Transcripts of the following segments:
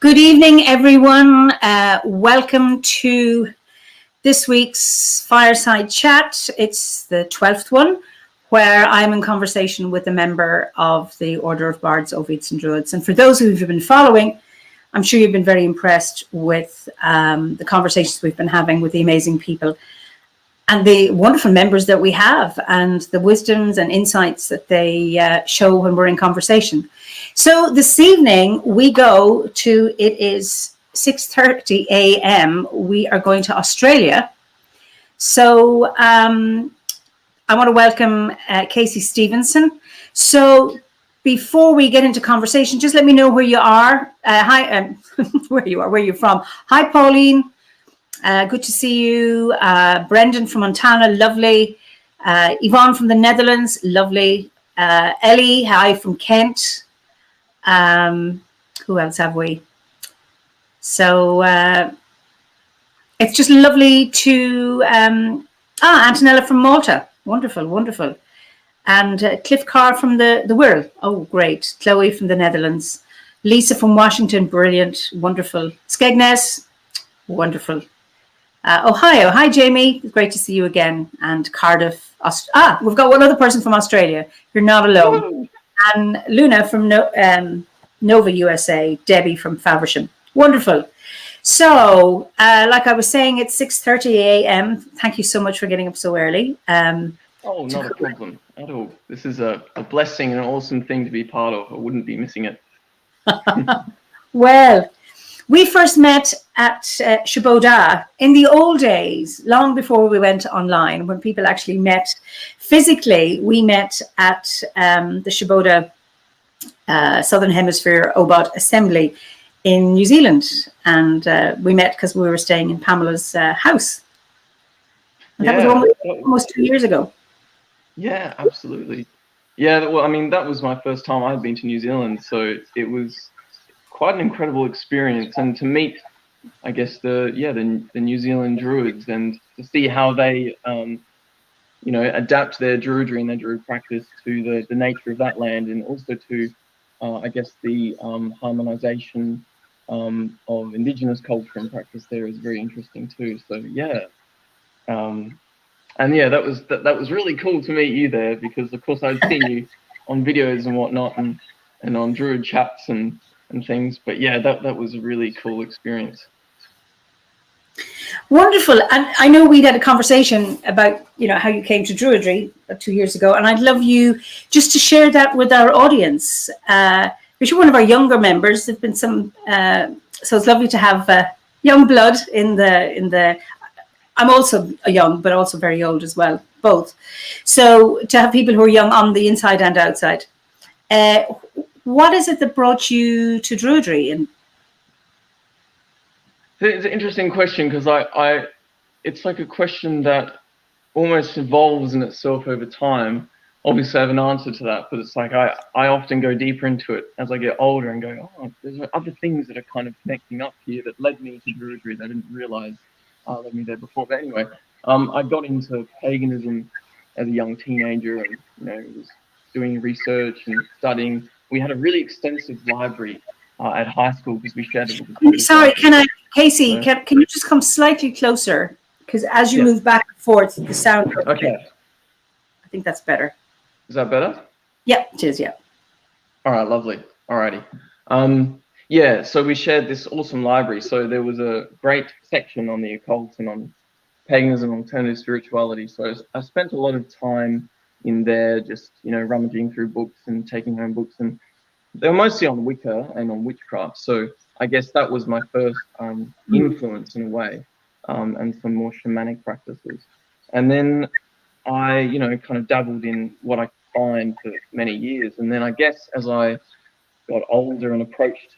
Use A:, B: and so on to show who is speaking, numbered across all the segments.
A: Good evening, everyone. Welcome to this week's Fireside Chat. It's the 12th one, where I'm in conversation with a member of the Order of Bards, Ovids and Druids. And for those who've been following, I'm sure you've been very impressed with the conversations we've been having with the amazing people and the wonderful members that we have, and the wisdoms and insights that they show when we're in conversation. So this evening we go to, it is 6:30 a.m. We are going to Australia. So I want to welcome Kacey Stephensen. So before we get into conversation, just let me know where you are. Hi, where you are, where you're from. Hi, Pauline. Good to see you. Brendan from Montana, lovely. Yvonne from the Netherlands, lovely. Ellie, hi from Kent. Who else have we? So it's just lovely to... Antonella from Malta. Wonderful, wonderful. And Cliff Carr from the Wirral. Oh, great. Chloe from the Netherlands. Lisa from Washington, brilliant, wonderful. Skegness, wonderful. Ohio, hi Jamie, great to see you again. And Cardiff, we've got one other person from Australia. You're not alone. And Luna from Nova USA, Debbie from Faversham. Wonderful. So, like I was saying, it's 6:30 a.m. Thank you so much for getting up so early.
B: Oh, not a problem at all. This is a blessing and an awesome thing to be part of. I wouldn't be missing it.
A: Well, we first met at Shaboda in the old days, long before we went online, when people actually met physically. We met at the Shaboda Southern Hemisphere OBOD Assembly in New Zealand. And we met because we were staying in Pamela's house. And that was almost 2 years ago.
B: Yeah, absolutely. Yeah, well, I mean, that was my first time I'd been to New Zealand. So it was quite an incredible experience, and to meet, I guess, the New Zealand Druids, and to see how they adapt their Druidry and their Druid practice to the nature of that land, and also to I guess the harmonization of Indigenous culture and practice there is very interesting too. So yeah, and yeah, that was really cool to meet you there, because of course I'd seen you on videos and whatnot, and on Druid chats and things, but yeah, that was a really cool experience.
A: Wonderful. And I know we'd had a conversation about, how you came to Druidry 2 years ago, and I'd love you just to share that with our audience. You're one of our younger members. There've been some, so it's lovely to have young blood in the. I'm also a young, but also very old as well, both. So to have people who are young on the inside and outside. What is it that brought you to Druidry? And
B: it's an interesting question, because it's like a question that almost evolves in itself over time. Obviously, I have an answer to that, but it's like I often go deeper into it as I get older and go, oh, there's other things that are kind of connecting up here that led me to Druidry that I didn't realize led me there before. But anyway, I got into paganism as a young teenager, and was doing research and studying. We had a really extensive library at high school, because we shared it with the
A: Sorry, Kacey, can you just come slightly closer? Because as you move back and forth, the sound...
B: Okay.
A: I think that's better.
B: Is that better?
A: Yeah, it is, yeah.
B: All right, lovely. Alrighty. Yeah, so we shared this awesome library. So there was a great section on the occult and on paganism and alternative spirituality. So I spent a lot of time in there, just rummaging through books and taking home books, and they were mostly on Wicca and on witchcraft. So I guess that was my first influence in a way, and some more shamanic practices. And then I kind of dabbled in what I could find for many years. And then I guess as I got older and approached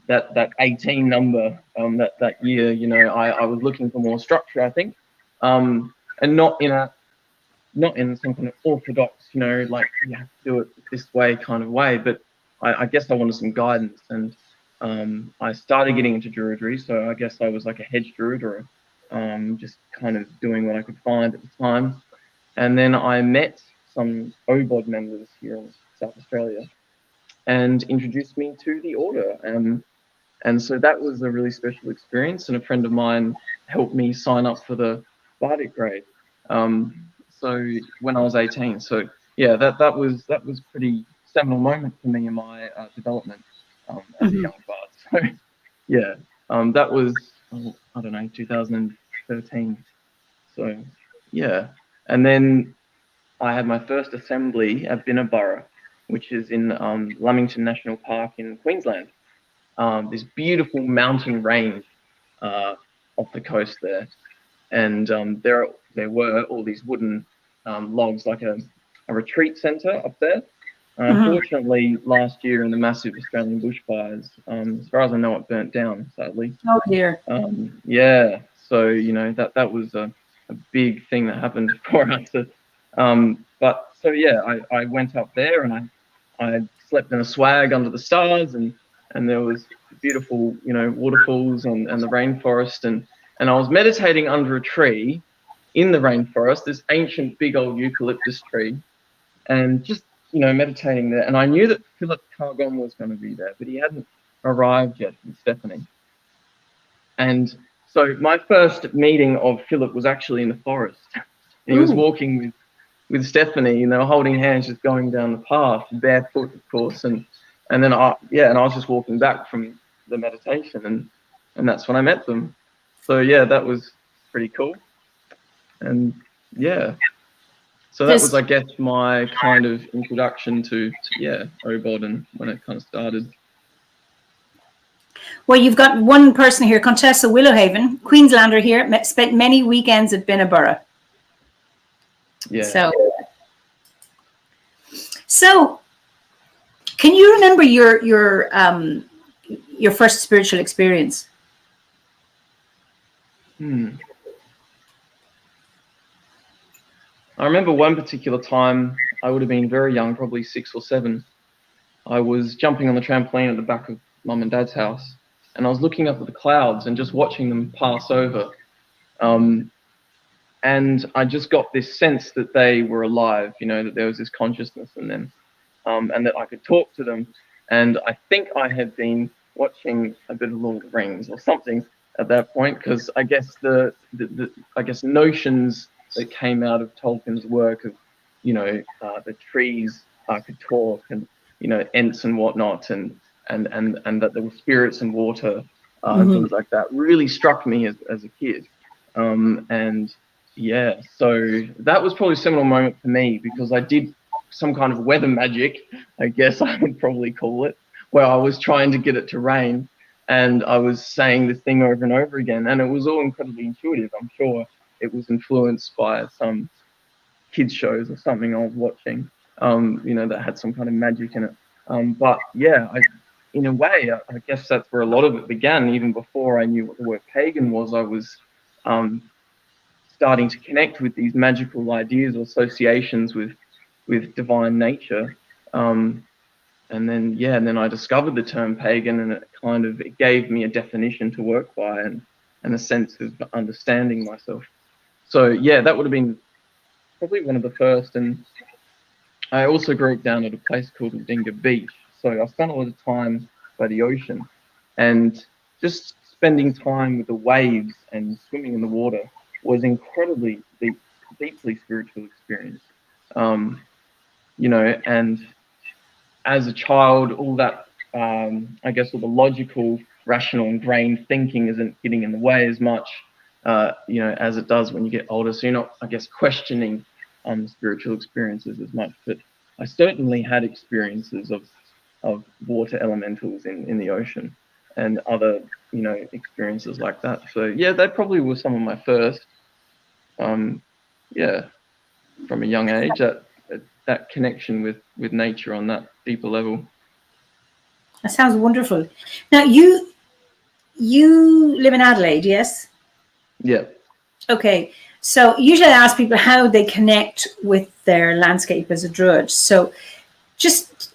B: that 18 number, that year, I was looking for more structure, I think, and not in some kind of orthodox, like you have to do it this way kind of way, but I guess I wanted some guidance, and I started getting into Druidry. So I guess I was like a hedge Druid, or just kind of doing what I could find at the time. And then I met some OBOD members here in South Australia and introduced me to the order. And so that was a really special experience. And a friend of mine helped me sign up for the Bardic grade. So when I was 18. So yeah, that was pretty seminal moment for me in my development as a young bard. So yeah, that was, I don't know, 2013. So yeah, and then I had my first assembly at Binnaburra, which is in Lamington National Park in Queensland. This beautiful mountain range off the coast there, and there were all these wooden logs, like a retreat centre up there. Unfortunately, last year in the massive Australian bushfires, as far as I know, it burnt down, sadly.
A: Oh dear.
B: Yeah, so that was a big thing that happened for us. But so yeah, I went up there and I slept in a swag under the stars, and there was beautiful waterfalls and the rainforest, and I was meditating under a tree in the rainforest, this ancient big old eucalyptus tree, and just meditating there. And I knew that Philip Cargon was going to be there, but he hadn't arrived yet with Stephanie. And so my first meeting of Philip was actually in the forest. He was walking with Stephanie, and they were holding hands, just going down the path, barefoot, of course. And then I was just walking back from the meditation, and that's when I met them. So yeah, that was pretty cool. And yeah, so that was, I guess, my kind of introduction to OBOD and when it kind of started.
A: Well, you've got one person here, Contessa Willowhaven, Queenslander here, spent many weekends at Binnaburra.
B: Yeah.
A: So can you remember your first spiritual experience?
B: I remember one particular time, I would have been very young, probably 6 or 7. I was jumping on the trampoline at the back of Mum and Dad's house, and I was looking up at the clouds and just watching them pass over. And I just got this sense that they were alive, that there was this consciousness in them, and that I could talk to them. And I think I had been watching a bit of Lord of the Rings or something at that point, because I guess the notions that came out of Tolkien's work of, the trees could talk, and Ents and whatnot, and that there were spirits in water, and things like that, really struck me as a kid. And yeah, so that was probably a seminal moment for me, because I did some kind of weather magic, I guess I would probably call it, where I was trying to get it to rain, and I was saying this thing over and over again, and it was all incredibly intuitive. I'm sure it was influenced by some kids shows or something I was watching, that had some kind of magic in it. But yeah, in a way, I guess that's where a lot of it began. Even before I knew what the word pagan was, I was starting to connect with these magical ideas or associations with divine nature. And then I discovered the term pagan, and it gave me a definition to work by, and a sense of understanding myself. So yeah, that would have been probably one of the first. And I also grew up down at a place called Dinga Beach. So I spent a lot of time by the ocean, and just spending time with the waves and swimming in the water was incredibly deeply spiritual experience. And as a child, all that, I guess, all the logical, rational, ingrained thinking isn't getting in the way as much, as it does when you get older. So you're not, I guess, questioning spiritual experiences as much. But I certainly had experiences of water elementals in the ocean, and other, experiences like that. So yeah, they probably were some of my first, from a young age, that connection with nature on that deeper level.
A: That sounds wonderful. Now you live in Adelaide, yes?
B: Yeah.
A: Okay. So usually I ask people how they connect with their landscape as a druid. So just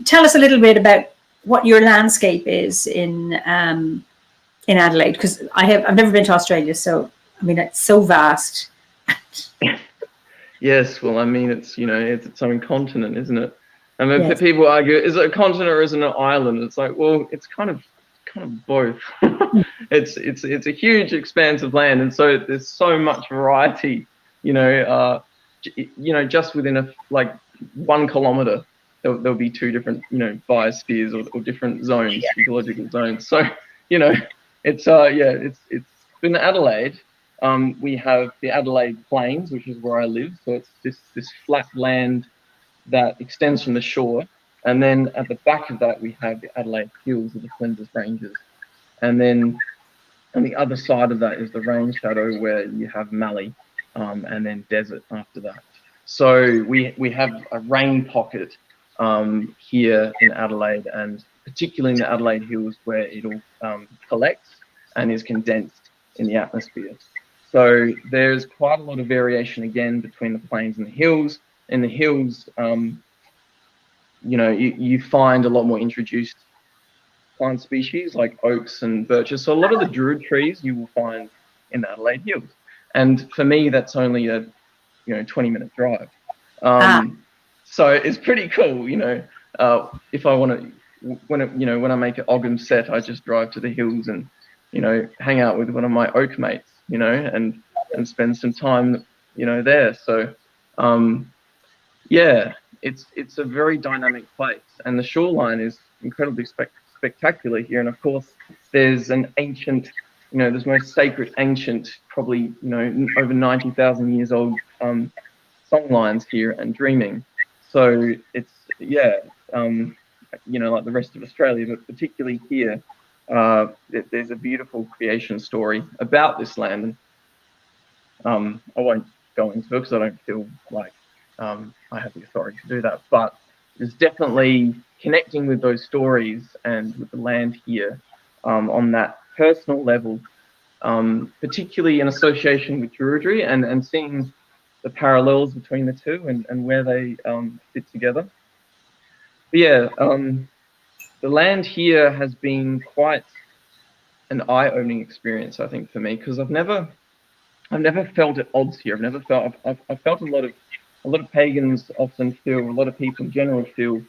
A: tell us a little bit about what your landscape is in Adelaide, because I've never been to Australia, so I mean it's so vast.
B: Yes, well, I mean it's its own continent, isn't it? I mean, yes. People argue, is it a continent or is it an island? It's like, well, it's kind of kind of both. It's a huge expanse of land, and so there's so much variety. Just within like 1 kilometer, there'll be 2 different biospheres or different zones, ecological zones. So it's in Adelaide. We have the Adelaide Plains, which is where I live. So it's this flat land that extends from the shore. And then at the back of that, we have the Adelaide Hills or the Flinders Ranges. And then on the other side of that is the rain shadow, where you have Mallee, and then desert after that. So we have a rain pocket here in Adelaide, and particularly in the Adelaide Hills, where it'll collect and is condensed in the atmosphere. So there's quite a lot of variation again between the plains and the hills. In the hills, you find a lot more introduced plant species like oaks and birches. So a lot of the Druid trees you will find in the Adelaide Hills. And for me, that's only a 20-minute drive. So it's pretty cool. If I want to, when I make an Ogham set, I just drive to the hills and hang out with one of my oak mates, and spend some time, there. So it's a very dynamic place, and the shoreline is incredibly spectacular here. And of course, there's an ancient, there's most sacred ancient, probably over 90,000 years old song lines here and dreaming. So it's like the rest of Australia, but particularly here, there's a beautiful creation story about this land. And I won't go into it because I don't feel like I have the authority to do that, but there's definitely connecting with those stories and with the land here on that personal level, particularly in association with Druidry, and seeing the parallels between the two and where they fit together. But yeah, the land here has been quite an eye-opening experience, I think, for me, because I've never felt at odds here. I've felt a lot of pagans often feel, a lot of people in general feel,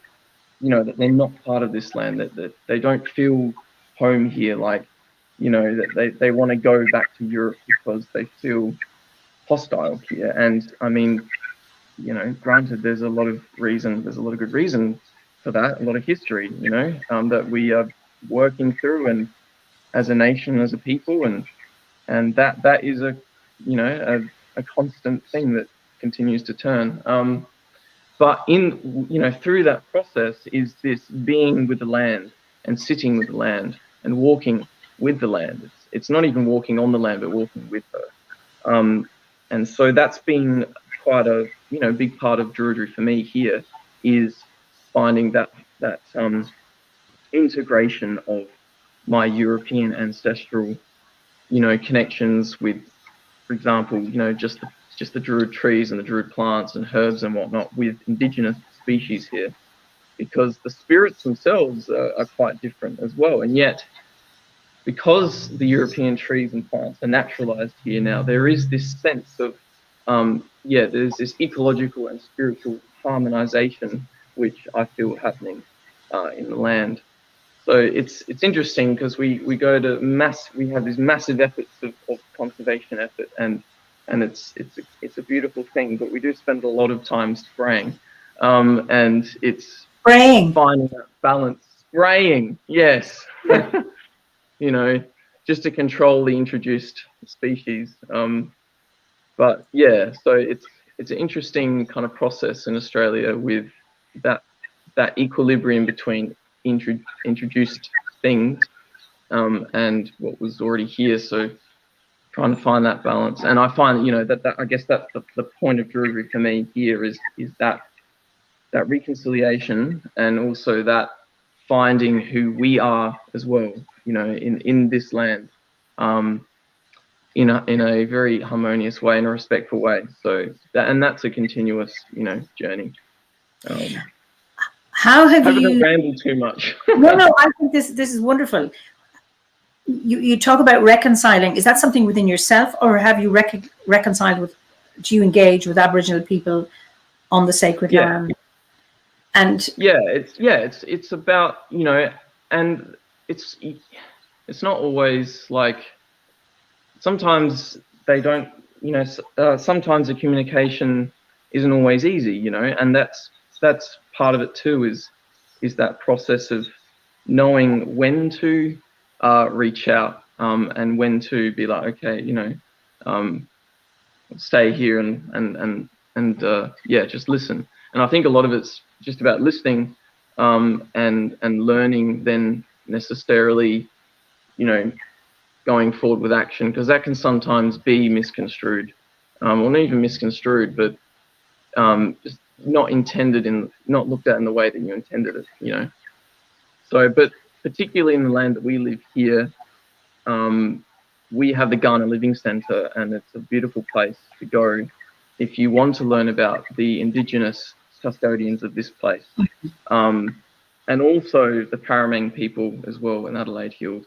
B: that they're not part of this land, that they don't feel home here, like, that they want to go back to Europe because they feel hostile here. And I mean, granted, there's a lot of good reason for that, a lot of history, that we are working through, and as a nation, as a people, and that is a constant thing that continues to turn. But through that process is this being with the land and sitting with the land and walking with the land. It's not even walking on the land, but walking with her. And so that's been quite a big part of Druidry for me here, is finding that integration of my European ancestral connections with, for example, just the Druid trees and the Druid plants and herbs and whatnot with indigenous species here, because the spirits themselves are quite different as well. And yet, because the European trees and plants are naturalized here now, there is this sense of, there's this ecological and spiritual harmonization, which I feel happening in the land. So it's interesting, because we have these massive efforts of conservation effort, and it's a beautiful thing, but we do spend a lot of time spraying, and it's finding that balance. Spraying, yes. Just to control the introduced species. But yeah, so it's an interesting kind of process in Australia with that equilibrium between introduced things and what was already here. So trying to find that balance, and I find that I guess that's the point of Druidry for me here is that reconciliation, and also that finding who we are as well, in this land, in a very harmonious way, in a respectful way. So that's a continuous journey.
A: How have you
B: rambled too much?
A: No, I think this is wonderful. You talk about reconciling. Is that something within yourself, or have you reconciled do you engage with Aboriginal people on the sacred land? And
B: it's about, and it's not always like, sometimes they don't, sometimes the communication isn't always easy, and that's part of it too, is that process of knowing when to reach out, and when to be like, okay, stay here and yeah, just listen. And I think a lot of it's just about listening, and learning, then necessarily, going forward with action, because that can sometimes be misconstrued, or not even misconstrued, but just not looked at in the way that you intended it. So, but particularly in the land that we live here, we have the Ghana Living Centre, and it's a beautiful place to go if you want to learn about the Indigenous custodians of this place, and also the Paramang people as well in Adelaide Hills,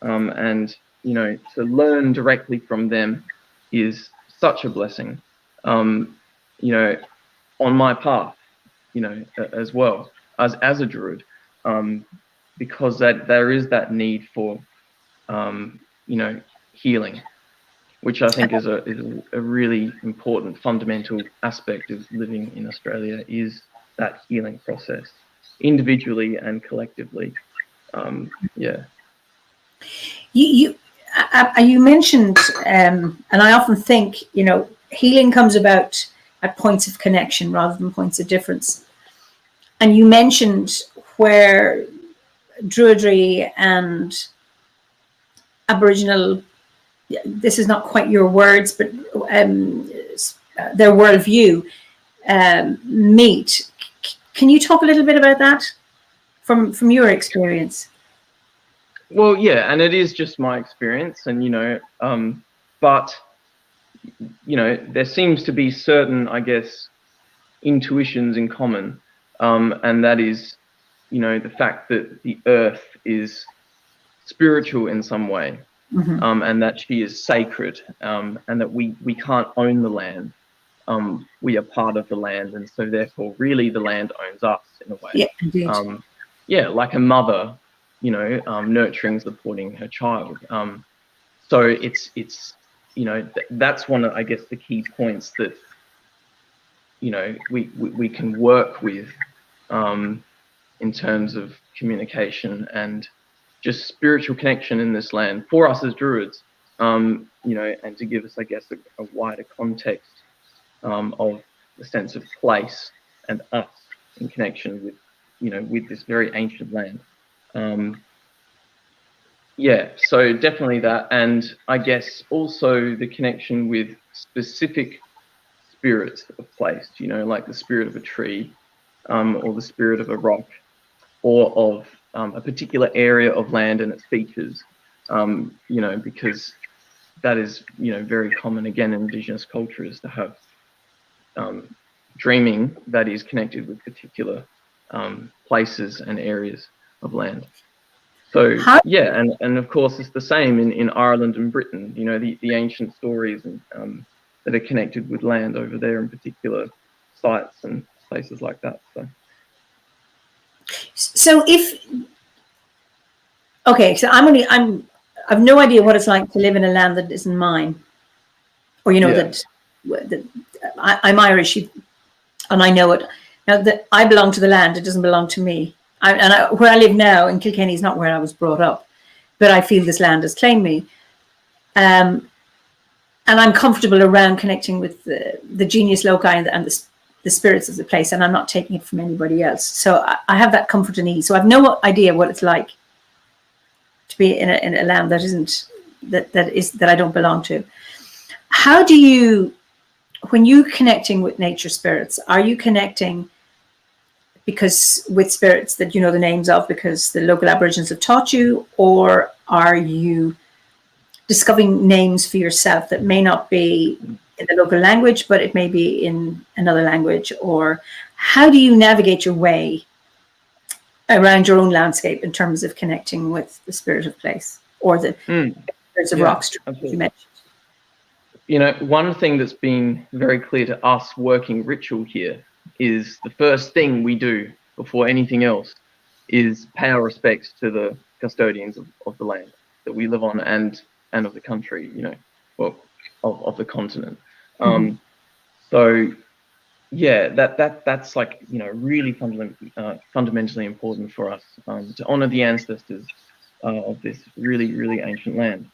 B: and to learn directly from them is such a blessing, on my path, as well as a Druid, because there is that need for healing, which I think is a really important fundamental aspect of living in Australia, is that healing process, individually and collectively. Yeah.
A: You mentioned, and I often think, healing comes about at points of connection rather than points of difference. And you mentioned where Druidry and Aboriginal, this is not quite your words, but their worldview meet. Can you talk a little bit about that from your experience?
B: Well, yeah, and it is just my experience, and but there seems to be certain, I guess, intuitions in common, and that is, the fact that the earth is spiritual in some way, and that she is sacred, and that we can't own the land. We are part of the land, and so therefore, really, the land owns us in a way.
A: Yeah, indeed.
B: Yeah, like a mother, nurturing, supporting her child. So it's that's one of, I guess, the key points that we can work with, in terms of communication and just spiritual connection in this land for us as Druids, and to give us, I guess, a wider context, of the sense of place and us in connection with, with this very ancient land. Yeah, so definitely that, and I guess also the connection with specific spirits of place, like the spirit of a tree, or the spirit of a rock, or of a particular area of land and its features, because that is, very common, again, in Indigenous cultures, to have dreaming that is connected with particular places and areas of land. So yeah, and of course it's the same in Ireland and Britain, the ancient stories and that are connected with land over there, in particular sites and places like that.
A: So I've no idea what it's like to live in a land that isn't mine, or that I'm Irish, and I know it. Now that I belong to the land, it doesn't belong to me. Where I live now in Kilkenny is not where I was brought up, but I feel this land has claimed me. And I'm comfortable around connecting with the genius loci and the spirits of the place, and I'm not taking it from anybody else. So I have that comfort and ease. So I've no idea what it's like to be in a land that isn't that I don't belong to. How do you, when you're connecting with nature spirits, are you connecting because with spirits that you know the names of because the local Aborigines have taught you, or are you discovering names for yourself that may not be in the local language, but it may be in another language? Or how do you navigate your way around your own landscape in terms of connecting with the spirit of place, or the spirits of rocks you mentioned?
B: One thing that's been very clear to us working ritual here is the first thing we do before anything else is pay our respects to the custodians of the land. that we live on and of the country, well, of the continent. So yeah, that's like, really fundamentally important for us, to honor the ancestors of this really, really ancient land.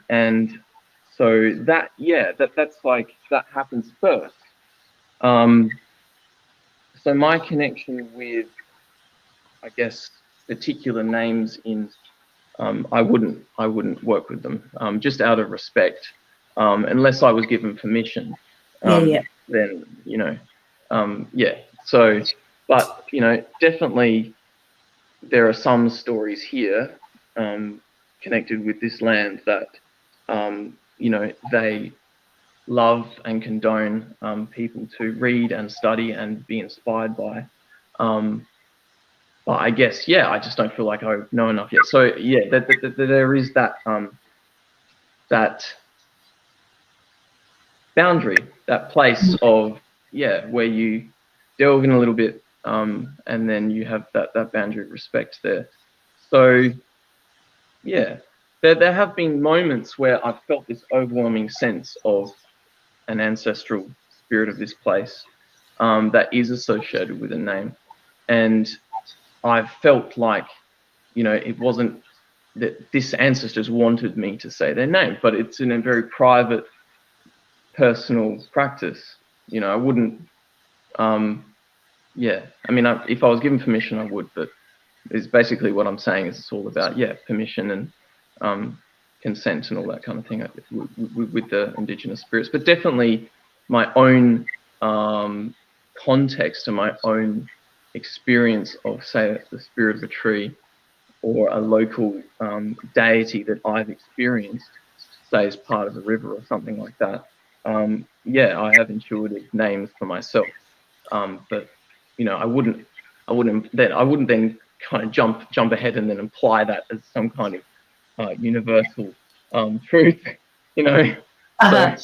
B: And so that's like, that happens first. So my connection with, I guess, particular names in, I wouldn't work with them, just out of respect, unless I was given permission. Then, yeah. So, but, definitely there are some stories here, connected with this land that, they love and condone, people to read and study and be inspired by. But I guess, yeah, I just don't feel like I know enough yet. So yeah, there is that, that boundary, that place of, where you delve in a little bit, and then you have that boundary of respect there. So yeah, there have been moments where I've felt this overwhelming sense of an ancestral spirit of this place, that is associated with a name, and I've felt like, it wasn't that this ancestors wanted me to say their name, but it's in a very private, personal practice. I wouldn't, yeah, I mean, if I was given permission, I would, but it's basically what I'm saying is it's all about, permission and consent and all that kind of thing with the indigenous spirits. But definitely my own context and my own experience of, say, the spirit of a tree or a local deity that I've experienced, say, as part of a river or something like that. I have intuitive names for myself, but I wouldn't then kind of jump ahead and then imply that as some kind of universal truth, So,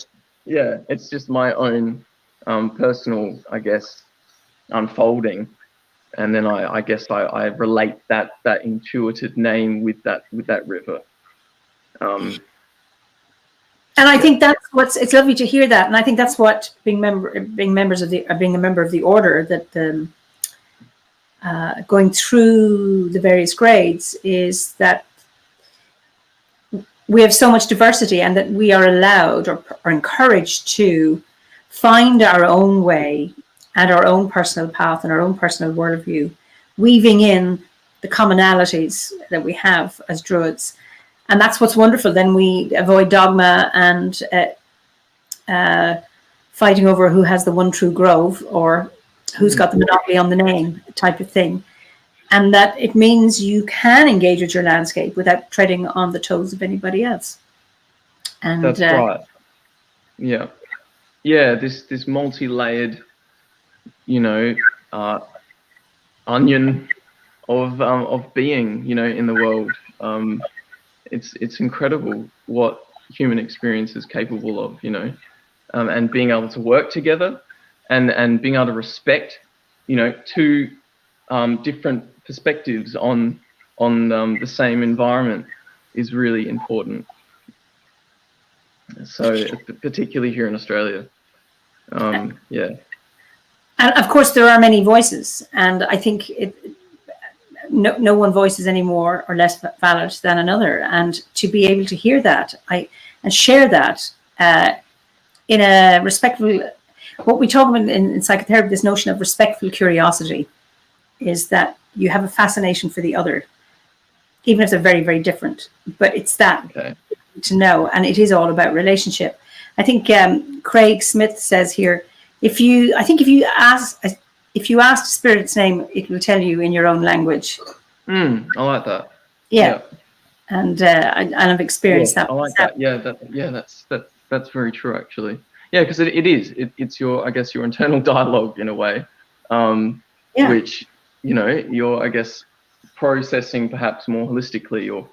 B: yeah, it's just my own personal, I guess, unfolding, and then I guess I relate that intuitive name with that river.
A: And I think that's it's lovely to hear that, and I think that's what being a member of the order, that going through the various grades, is that we have so much diversity, and that we are allowed or encouraged to find our own way and our own personal path and our own personal worldview, weaving in the commonalities that we have as Druids. And that's what's wonderful. Then we avoid dogma and fighting over who has the one true grove or who's got the monopoly on the name type of thing. And that it means you can engage with your landscape without treading on the toes of anybody else. And
B: that's right. Yeah. This multi-layered, onion of being, in the world. It's incredible what human experience is capable of, and being able to work together and being able to respect, two different perspectives on the same environment is really important. So particularly here in Australia, yeah.
A: And of course, there are many voices, and I think no one voice is any more or less valid than another. And to be able to hear that and share that in a respectful, what we talk about in psychotherapy, this notion of respectful curiosity, is that you have a fascination for the other, even if they're very, very different. But it's that to know, and it is all about relationship. I think Craig Smith says here, if you ask the spirit's name, it will tell you in your own language.
B: I like that.
A: Yeah. And I've experienced that.
B: I like that. That's very true, actually. Yeah, because it's your, I guess, your internal dialogue in a way, which, you're, I guess, processing perhaps more holistically, or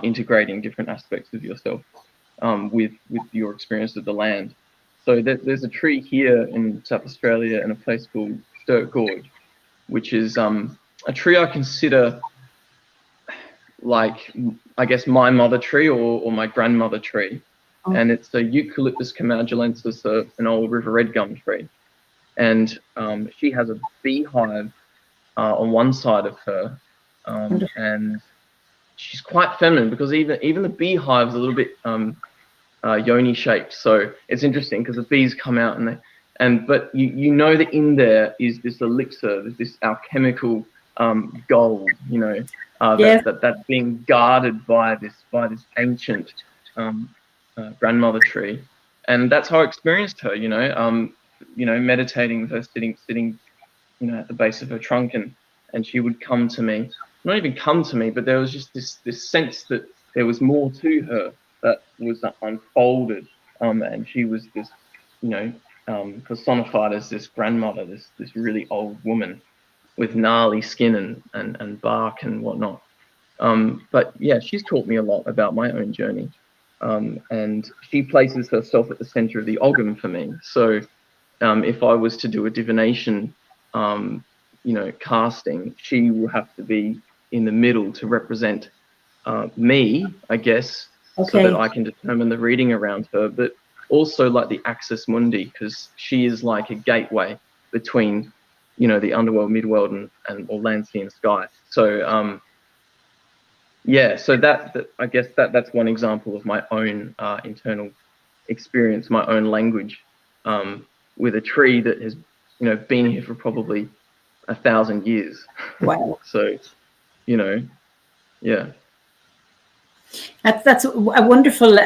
B: integrating different aspects of yourself with your experience of the land. So there's a tree here in South Australia in a place called Sturt Gorge, which is a tree I consider like, I guess, my mother tree or my grandmother tree.
A: Oh.
B: And it's a Eucalyptus camaldulensis, an old river red gum tree. And she has a beehive on one side of her, and she's quite feminine, because even the beehive's a little bit yoni shaped. So it's interesting because the bees come out but you know that in there is this elixir, this alchemical gold, that's being guarded by this ancient grandmother tree. And that's how I experienced her, meditating with her, sitting at the base of her trunk, and she would come to me, not even come to me, but there was just this sense that there was more to her that was unfolded, and she was this, personified as this grandmother, this really old woman with gnarly skin and bark and whatnot. But yeah, she's taught me a lot about my own journey, and she places herself at the center of the Ogham for me. So if I was to do a divination, casting, she will have to be in the middle to represent me, I guess, so that I can determine the reading around her, but also like the axis mundi, because she is like a gateway between, the underworld, midworld, or land, sea, and sky. So so that I guess that's one example of my own internal experience, my own language, with a tree that has been here for probably 1,000 years.
A: Wow.
B: So yeah.
A: That's a wonderful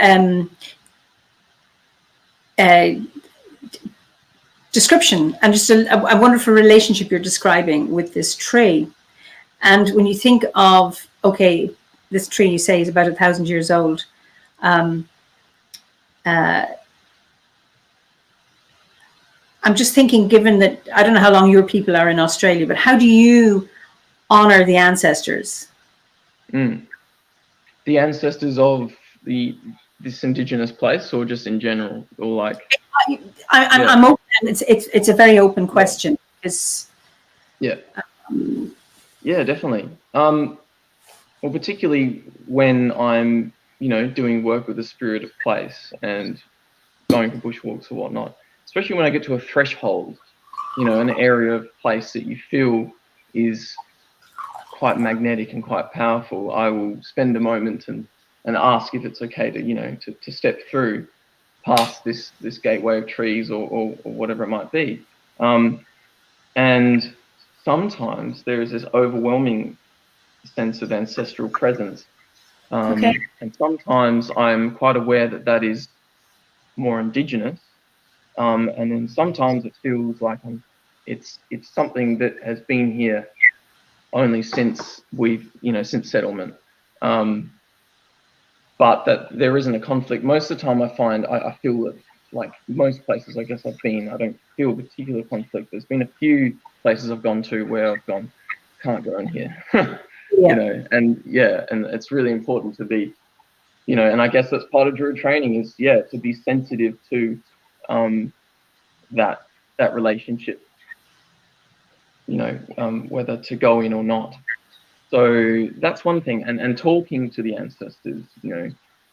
A: description, and just a wonderful relationship you're describing with this tree. And when you think of, this tree you say is about 1,000 years old, I'm just thinking, given that, I don't know how long your people are in Australia, but how do you honor the ancestors?
B: The ancestors of this indigenous place, or just in general, or like?
A: I'm open. It's a very open question.
B: Yeah, definitely. Well, particularly when I'm, doing work with the spirit of place and going for bushwalks or whatnot, especially when I get to a threshold, an area of place that you feel is quite magnetic and quite powerful, I will spend a moment and ask if it's okay to step through past this gateway of trees or whatever it might be. And sometimes there is this overwhelming sense of ancestral presence. And sometimes I'm quite aware that is more indigenous. And then sometimes it feels like it's something that has been here only since since settlement. But that there isn't a conflict. Most of the time I find I feel that, like most places I guess I've been, I don't feel a particular conflict. There's been a few places I've gone to where I've gone, can't go in here. And it's really important to be, and I guess that's part of Druid training is, to be sensitive to that relationship, whether to go in or not. So that's one thing, and talking to the ancestors,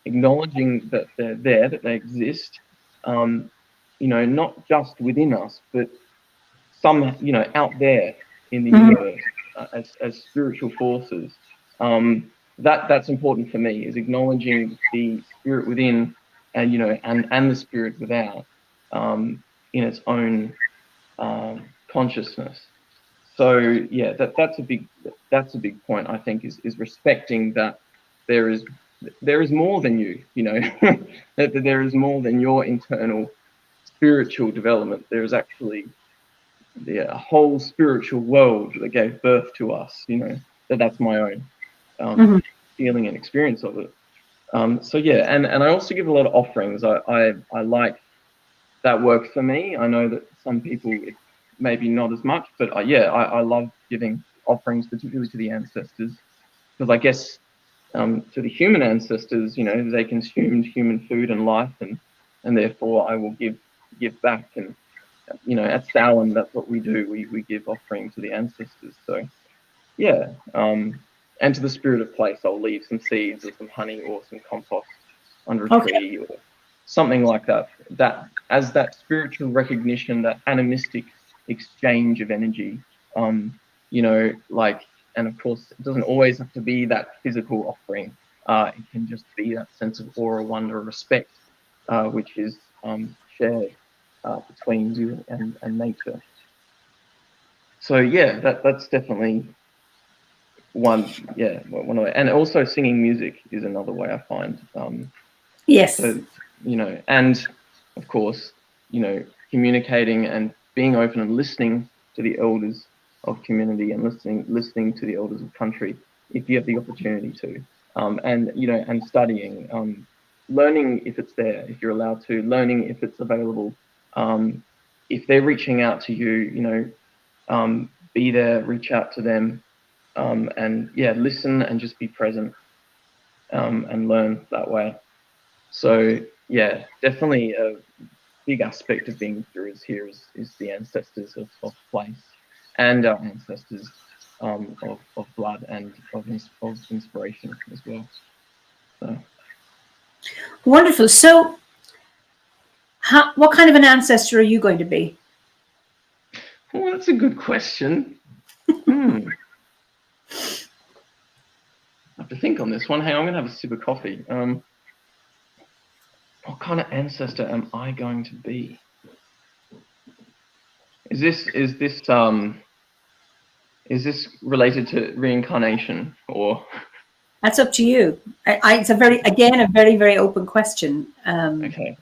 B: acknowledging that they're there, that they exist, not just within us, but some, out there in the universe as spiritual forces. That's important for me, is acknowledging the spirit within, and and the spirit without, in its own consciousness. So that's a big point, I think, is respecting that there is more than you, that there is more than your internal spiritual development. There is actually a whole spiritual world that gave birth to us, that's my own feeling and experience of it. And I also give a lot of offerings. I like that work for me. I know that some people maybe not as much, but I love giving offerings, particularly to the ancestors, because I guess to the human ancestors, they consumed human food and life, and therefore I will give back. And at Samhain, that's what we do. We give offering to the ancestors. So And to the spirit of place, I'll leave some seeds or some honey or some compost under a tree or something like that. That as that spiritual recognition, that animistic exchange of energy, you know, like, and of course, it doesn't always have to be that physical offering. It can just be that sense of awe, wonder, respect, which is shared between you and nature. So yeah, that's definitely one of the, and also singing music is another way I find.
A: Yes.
B: So, you know, and of course, you know, communicating and being open and listening to the elders of community and listening to the elders of country if you have the opportunity to, and you know, and studying, learning if it's there, if you're allowed to, learning if it's available, if they're reaching out to you, you know, be there, reach out to them, and yeah, listen and just be present, and learn that way. So yeah, definitely a big aspect of being Druids here is the ancestors of place and our ancestors of blood and of inspiration as well. So.
A: Wonderful. So what kind of an ancestor are you going to be?
B: Well, that's a good question. I have to think on this one. Hey, I'm going to have a sip of coffee. What kind of ancestor am I going to be? Is this related to reincarnation or?
A: That's up to you. It's a very, very open question.
B: Okay.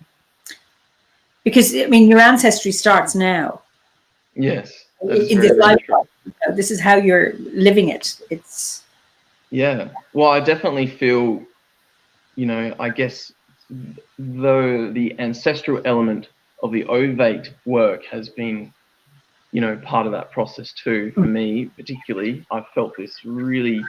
A: Because I mean, your ancestry starts now.
B: Yes.
A: In this lifetime, this is how you're living it. It's.
B: Yeah. Well, I definitely feel, you know, I guess though the ancestral element of the ovate work has been, you know, part of that process too. For me, particularly, I felt this really,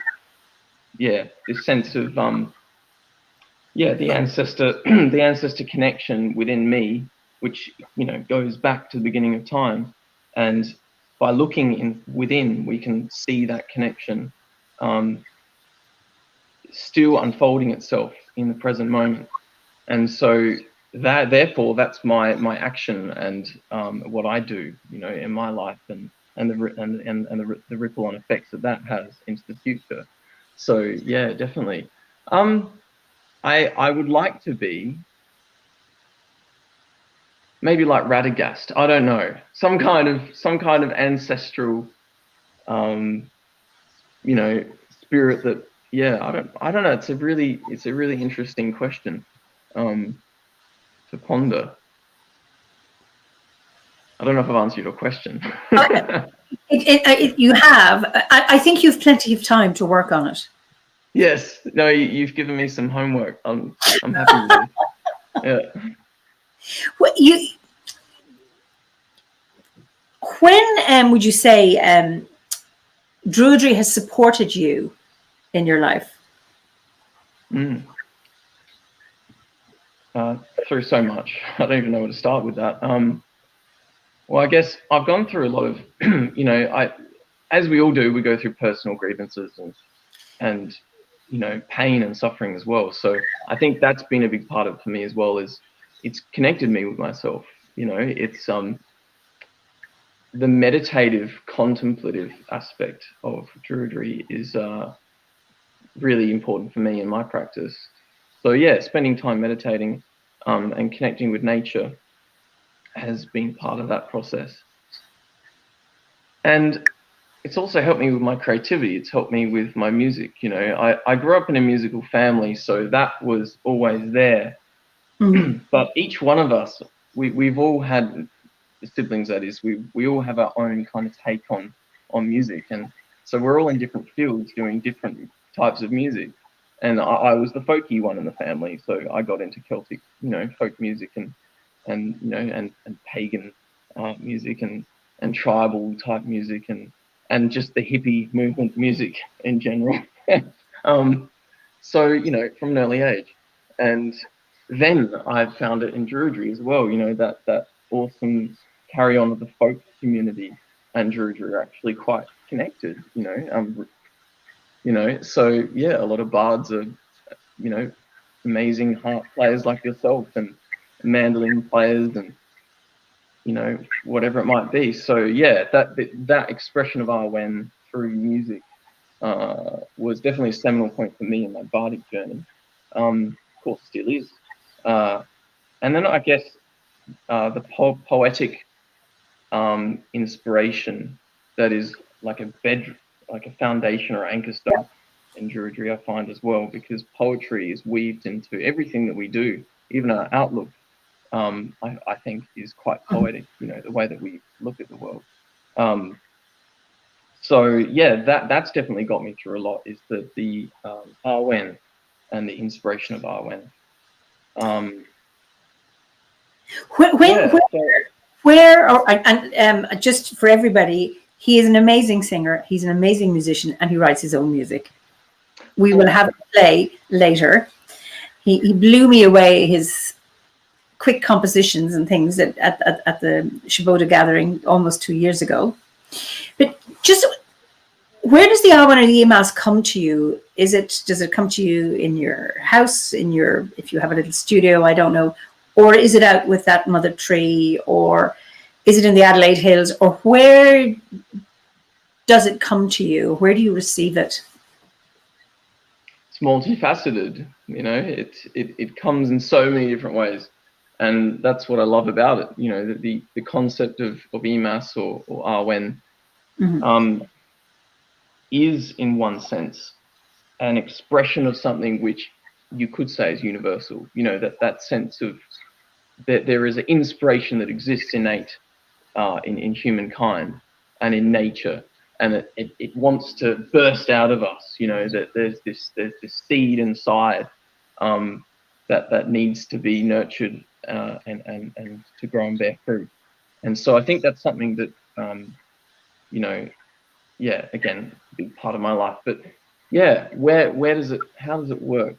B: this sense of, the ancestor, the ancestor connection within me, which, you know, goes back to the beginning of time. And by looking within, we can see that connection still unfolding itself in the present moment. And so therefore that's my action and what I do, you know, in my life and the ripple on effects that has into the future. So yeah, definitely. I would like to be maybe like Radagast. I don't know, some kind of ancestral, you know, spirit that. Yeah, I don't know. It's a really interesting question to ponder. I don't know if I've answered your question.
A: You have. I think you've plenty of time to work on it.
B: Yes. No, you've given me some homework. I'm happy with it. Yeah.
A: Well, when would you say Druidry has supported you in your life?
B: Through so much. I don't even know where to start with that. Well, I guess I've gone through a lot of, you know, as we all do, we go through personal grievances and you know, pain and suffering as well. So I think that's been a big part of it for me as well. Is it's connected me with myself. You know, it's the meditative, contemplative aspect of Druidry is really important for me in my practice. So yeah, spending time meditating and connecting with nature has been part of that process. And it's also helped me with my creativity. It's helped me with my music. You know, I grew up in a musical family, so that was always there. But each one of us, we've all had siblings, that is, we all have our own kind of take on music. And so we're all in different fields doing different types of music. And I was the folky one in the family, so I got into Celtic, you know, folk music and you know, and pagan music and tribal type music and just the hippie movement music in general. So, you know, from an early age. And then I found it in Druidry as well, you know, that awesome carry on of the folk community and Druidry are actually quite connected, you know. So yeah, a lot of bards are, amazing harp players like yourself, and mandolin players, and whatever it might be. So yeah, that expression of Arwen through music was definitely a seminal point for me in my bardic journey. Of course, still is. And then I guess the poetic inspiration that is like a foundation or anchor stone in Druidry, I find as well, because poetry is weaved into everything that we do, even our outlook. I think is quite poetic, the way that we look at the world. So yeah, that's definitely got me through a lot, is the Arwen and the inspiration of Arwen.
A: Just for everybody, he is an amazing singer, he's an amazing musician, and he writes his own music. We will have a play later. He blew me away, his quick compositions and things at the Shaboda gathering almost 2 years ago. But just, where does the Arwen or the Emails come to you? Does it come to you in your house, if you have a little studio, I don't know, or is it out with that mother tree, or is it in the Adelaide Hills, or where does it come to you? Where do you receive it?
B: It's multifaceted, it comes in so many different ways. And that's what I love about it, the concept of Emas or Arwen is, in one sense, an expression of something which you could say is universal. That sense of that there is an inspiration that exists innate in humankind and in nature, and it wants to burst out of us. That there's this seed inside that needs to be nurtured and to grow and bear fruit. And so I think that's something that again, a big part of my life. But yeah, how does it work?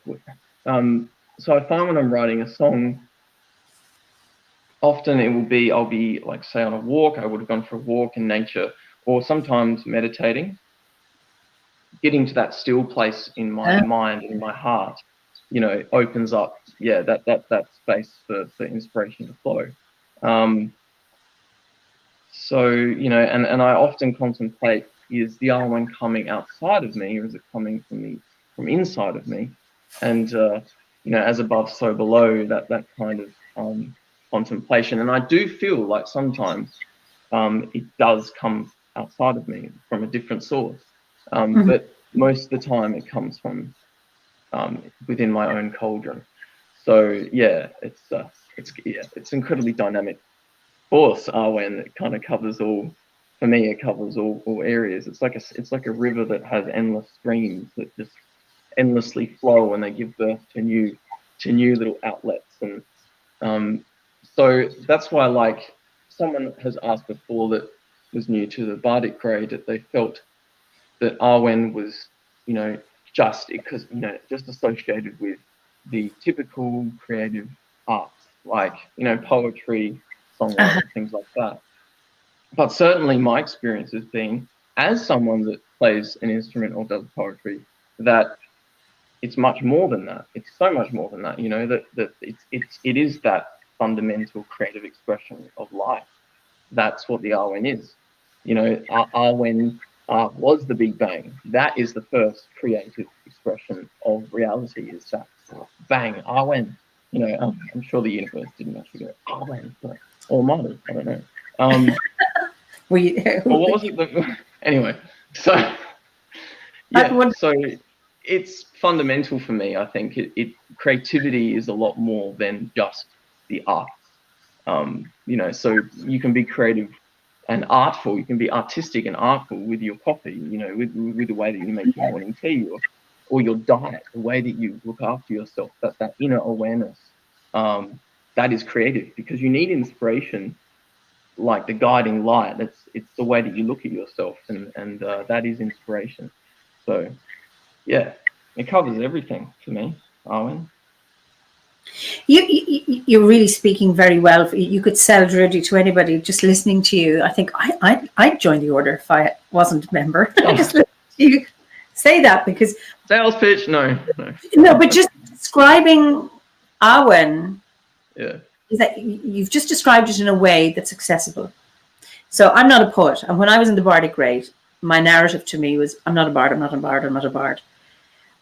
B: So I find when I'm writing a song, often I'll be like, say, on a walk. I would have gone for a walk in nature, or sometimes meditating, getting to that still place in my mind and in my heart, opens up, that space for inspiration to flow. So, and I often contemplate, is the Arwen coming outside of me, or is it coming from inside of me? And, as above, so below, that kind of contemplation. And I do feel like sometimes it does come outside of me from a different source. But most of the time it comes from within my own cauldron. So yeah, it's incredibly dynamic force, Arwen. It kind of covers all. For me, it covers all areas. It's like a river that has endless streams that just endlessly flow, and they give birth to new little outlets. And so that's why, like, someone has asked before that was new to the bardic grade, that they felt that Arwen was, just because, just associated with the typical creative arts, like, poetry, songwriting, things like that. But certainly my experience has been, as someone that plays an instrument or does poetry, that it's much more than that. It's so much more than that, that it is that fundamental creative expression of life. That's what the Arwen is. Arwen was the Big Bang. That is the first creative expression of reality, is that bang, Arwen. I'm sure the universe didn't actually go Arwen, or might have, I don't know. Well, what was it? Anyway, so yeah, so it's fundamental for me. I think creativity is a lot more than just the arts. So you can be creative and artful. You can be artistic and artful with your coffee. With the way that you make your morning tea, or your diet, the way that you look after yourself. That inner awareness. That is creative, because you need inspiration, like the guiding light. It's the way that you look at yourself, and that is inspiration. So yeah, it covers everything for me, Arwen.
A: You're really speaking very well. You could sell Druidry to anybody just listening to you. I think I'd join the order if I wasn't a member. Just listen to you say that because
B: sales pitch. No.
A: but just describing Awen
B: Yeah.
A: is that you've just described it in a way that's accessible. So I'm not a poet, and when I was in the Bardic grade, my narrative to me was, I'm not a bard, I'm not a bard, I'm not a bard.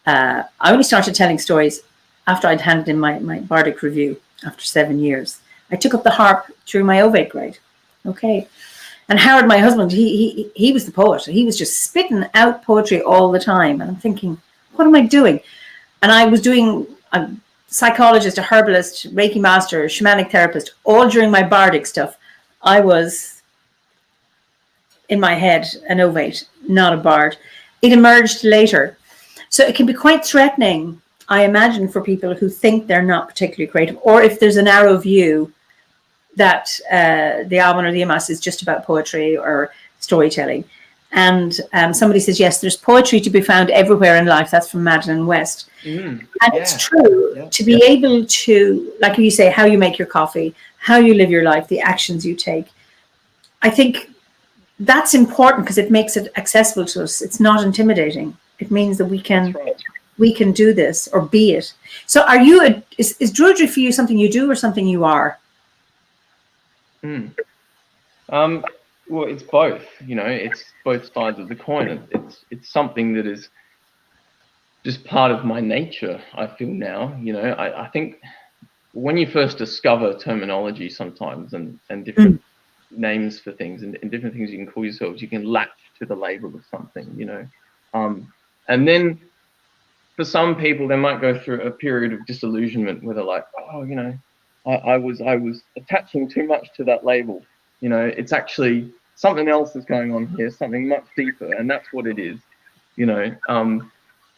A: I only started telling stories after I'd handed in my Bardic review after 7 years. I took up the harp during my OBOD grade. Okay. And Howard, my husband, he was the poet. He was just spitting out poetry all the time. And I'm thinking, what am I doing? And I was doing a psychologist, a herbalist, Reiki master, shamanic therapist, all during my Bardic stuff. I was, in my head, an ovate, not a bard. It emerged later. So it can be quite threatening, I imagine, for people who think they're not particularly creative, or if there's a narrow view that the Awen or the Imas is just about poetry or storytelling. And somebody says, yes, there's poetry to be found everywhere in life. That's from Madeline West. And it's true to be able to, like you say, how you make your coffee, how you live your life, the actions you take. I think that's important because it makes it accessible to us. It's not intimidating. It means that we can do this or be it. So are you, is Druidry for you something you do or something you are?
B: Well, it's both, it's both sides of the coin. It's something that is just part of my nature, I feel now. I think when you first discover terminology sometimes and different names for things and different things you can call yourselves, you can latch to the label of something, and then for some people, they might go through a period of disillusionment where they're like, oh, I was attaching too much to that label. It's actually something else is going on here, something much deeper, and that's what it is.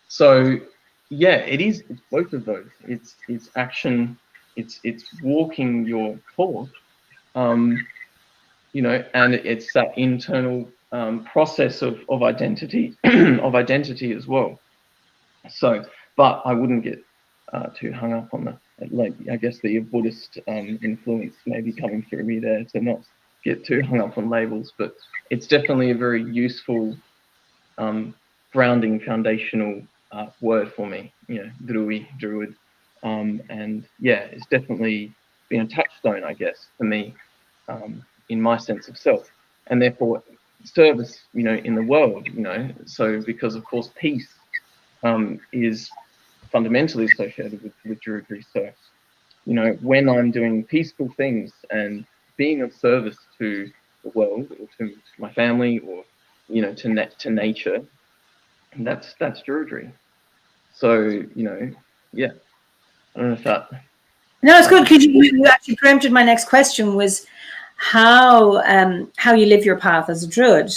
B: So yeah, it's both of those. It's action, it's walking your course, and it's that internal process of identity as well. So, but I wouldn't get too hung up on I guess the Buddhist influence maybe coming through me there, to not get too hung up on labels. But it's definitely a very useful, grounding, foundational word for me. Druid, and yeah, it's definitely been a touchstone, I guess, for me, in my sense of self, and therefore service, in the world. So because of course peace is fundamentally associated with Druidry. So, when I'm doing peaceful things and being of service to the world or to my family or, to nature, that's Druidry. So, yeah, I don't know if that.
A: No, it's good because you actually preempted my next question, was how you live your path as a Druid,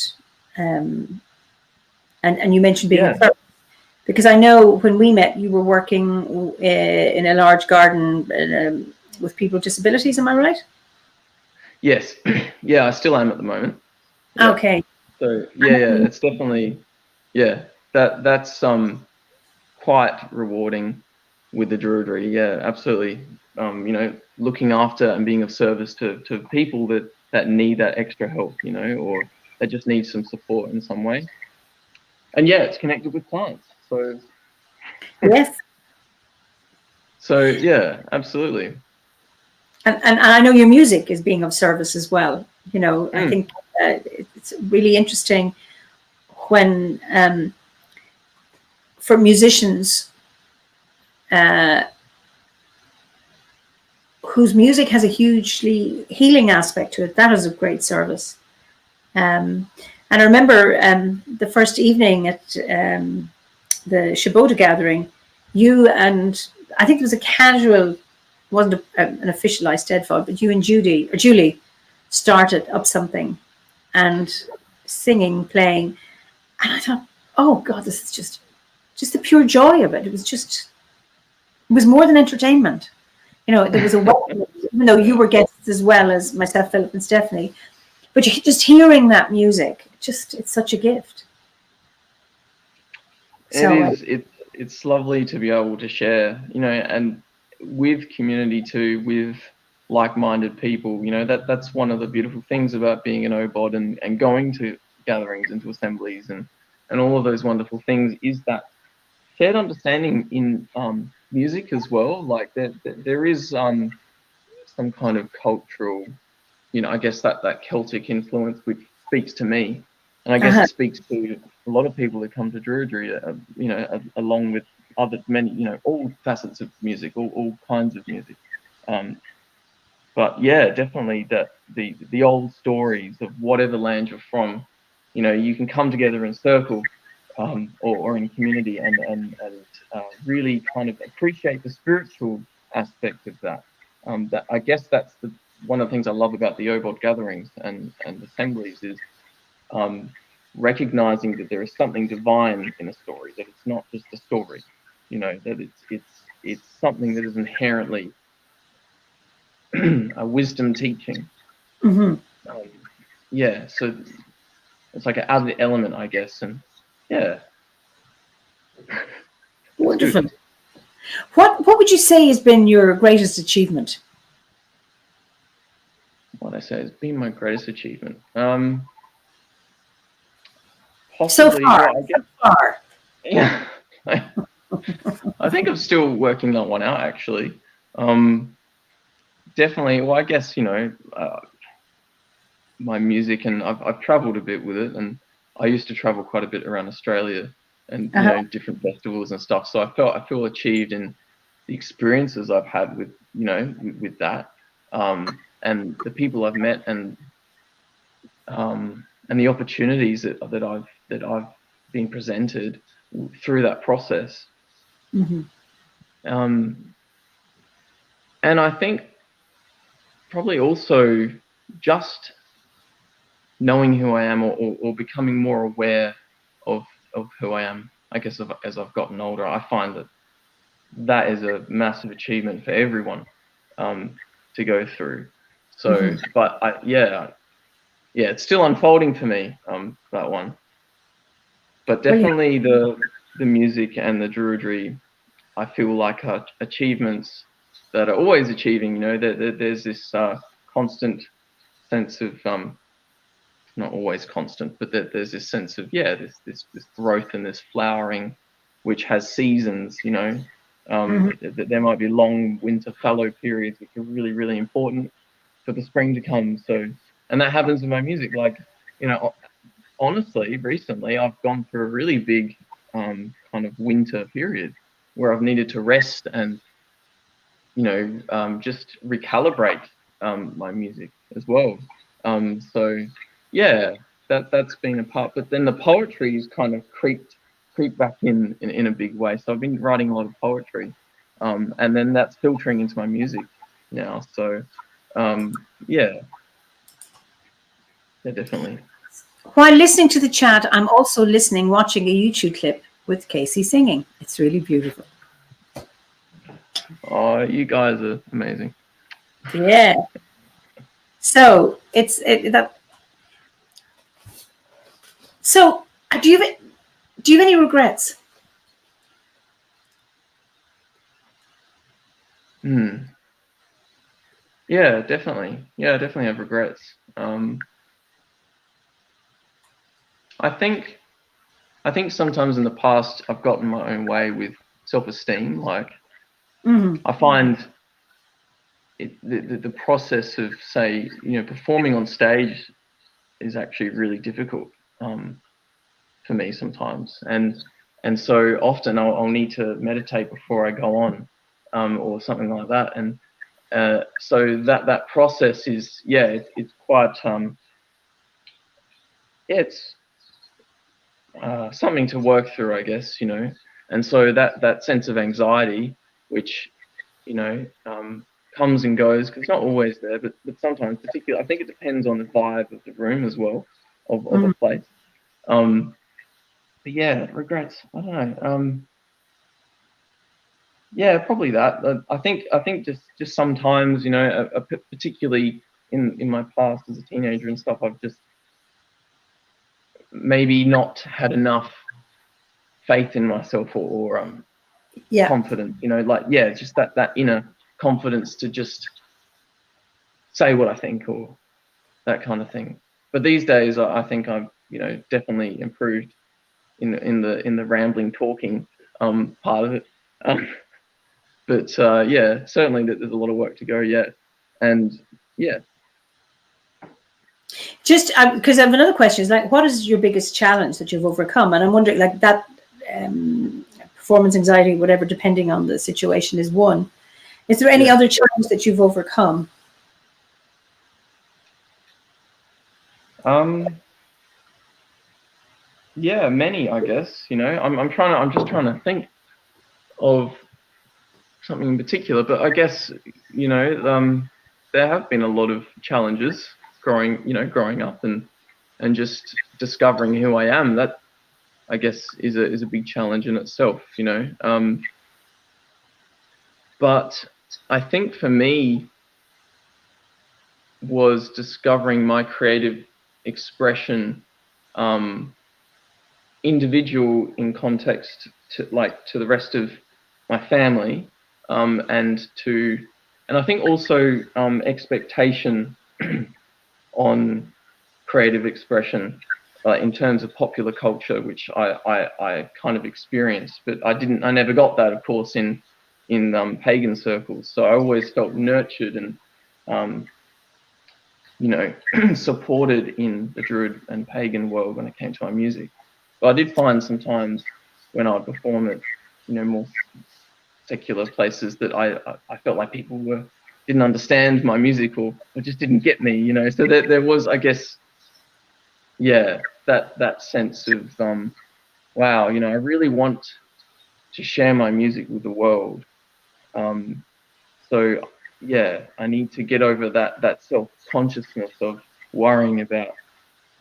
A: and you mentioned being a service. Because I know when we met, you were working in a large garden with people with disabilities. Am I right?
B: Yes. Yeah, I still am at the moment.
A: Yeah. Okay.
B: So yeah, it's definitely, that's quite rewarding with the Druidry. Yeah, absolutely. Looking after and being of service to people that need that extra help, or that just need some support in some way. And yeah, it's connected with plants. So
A: yes.
B: So yeah, absolutely.
A: And I know your music is being of service as well. I think it's really interesting when for musicians whose music has a hugely healing aspect to it. That is a great service. And I remember the first evening at the Shibota gathering, you and I think it was a casual, wasn't an officialized TEDFOD, but you and Julie started up something and singing, playing. And I thought, oh God, this is just the pure joy of it. It was more than entertainment. There was a welcome, even though you were guests as well as myself, Philip and Stephanie. But just hearing that music, it's such a gift.
B: It's lovely to be able to share, and with community too, with like-minded people. That's one of the beautiful things about being an OBOD and going to gatherings and to assemblies and and all of those wonderful things is that shared understanding in music as well. Like there is some kind of cultural, I guess that Celtic influence which speaks to me, and I guess it speaks to a lot of people that come to Druidry, along with many, all facets of music, all kinds of music. But yeah, definitely that the old stories of whatever land you're from, you can come together in circle, or in community, and really kind of appreciate the spiritual aspect of that. That I guess that's one of the things I love about the OBOD gatherings and assemblies is recognizing that there is something divine in a story, that it's not just a story, that it's something that is inherently a wisdom teaching. Yeah, so it's like an added element, I guess, and yeah.
A: Wonderful. What would you say has been your greatest achievement?
B: What I say has been my greatest achievement.
A: Possibly, so far,
B: so far. Yeah. I think I'm still working that one out, actually. Definitely. Well, I guess my music, and I've travelled a bit with it, and I used to travel quite a bit around Australia, and different festivals and stuff. So I feel achieved in the experiences I've had with with that, and the people I've met, and the opportunities that I've been presented through that process. And I think probably also just knowing who I am, or becoming more aware of who I am. I guess as I've gotten older, I find that is a massive achievement for everyone to go through. So, but it's still unfolding for me, that one. But definitely the music and the Druidry, I feel like are achievements that are always achieving. There's this constant sense of not always constant, but there's this sense of this growth and this flowering, which has seasons. There might be long winter fallow periods, which are really, really important for the spring to come. So, and that happens in my music. Like, honestly, recently I've gone through a really big kind of winter period where I've needed to rest and just recalibrate my music as well. So yeah, that's been a part. But then the poetry is kind of creeped back in a big way. So I've been writing a lot of poetry, and then that's filtering into my music now. So yeah, definitely.
A: While listening to the chat, I'm also watching a YouTube clip with Kacey singing. It's really beautiful.
B: Oh, you guys are amazing.
A: Yeah. So So do you have any regrets?
B: Yeah, definitely. Yeah, I definitely have regrets. I think sometimes in the past I've gotten my own way with self-esteem. Like, I find the process of, say, performing on stage is actually really difficult for me sometimes, and so often I'll need to meditate before I go on, or something like that, and so that process is it's quite it's something to work through, I guess, and so that sense of anxiety, which comes and goes, because it's not always there, but sometimes, particularly, I think it depends on the vibe of the room as well, of a place. But yeah, regrets, I don't know. Yeah, probably that. I think just sometimes, particularly in my past as a teenager and stuff, I've just maybe not had enough faith in myself, or confidence, just that inner confidence to just say what I think, or that kind of thing. But these days I think I've definitely improved in the rambling talking part of it. But yeah, certainly there's a lot of work to go yet, and yeah.
A: Just because I have another question, is like, what is your biggest challenge that you've overcome? And I'm wondering, like, that performance anxiety, whatever, depending on the situation, is one. Is there any other challenge that you've overcome?
B: Yeah, many, I guess. You know, I'm just trying to think of something in particular, but I guess, you know, there have been a lot of challenges growing up and just discovering who I am. That, I guess, is a big challenge in itself, you know. But I think for me was discovering my creative expression, individual in context to the rest of my family, and I think also expectation on creative expression in terms of popular culture, which I kind of experienced, but I never got that, of course, in pagan circles. So I always felt nurtured and you know, supported in the Druid and pagan world when it came to my music. But I did find sometimes when I would perform at, you know, more secular places that I felt like people didn't understand my music or just didn't get me, you know. So there was, I guess, yeah, that sense of wow, you know, I really want to share my music with the world. So yeah, I need to get over that self-consciousness of worrying about,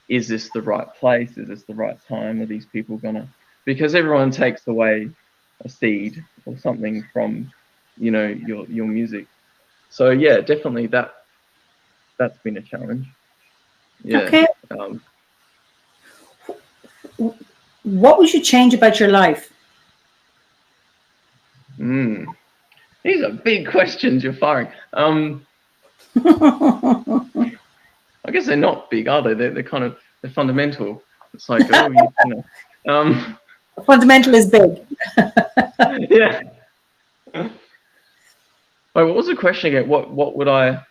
B: is this the right place? Is this the right time? Are these people gonna? Because everyone takes away a seed or something from, you know, your music. So yeah, definitely that's been a challenge. Yeah.
A: Okay. What would you change about your life?
B: These are big questions you're firing. I guess they're not big, are they? They're kind of fundamental. It's like, oh, you know.
A: Fundamental is big.
B: Yeah. Wait, what was the question again? What would I?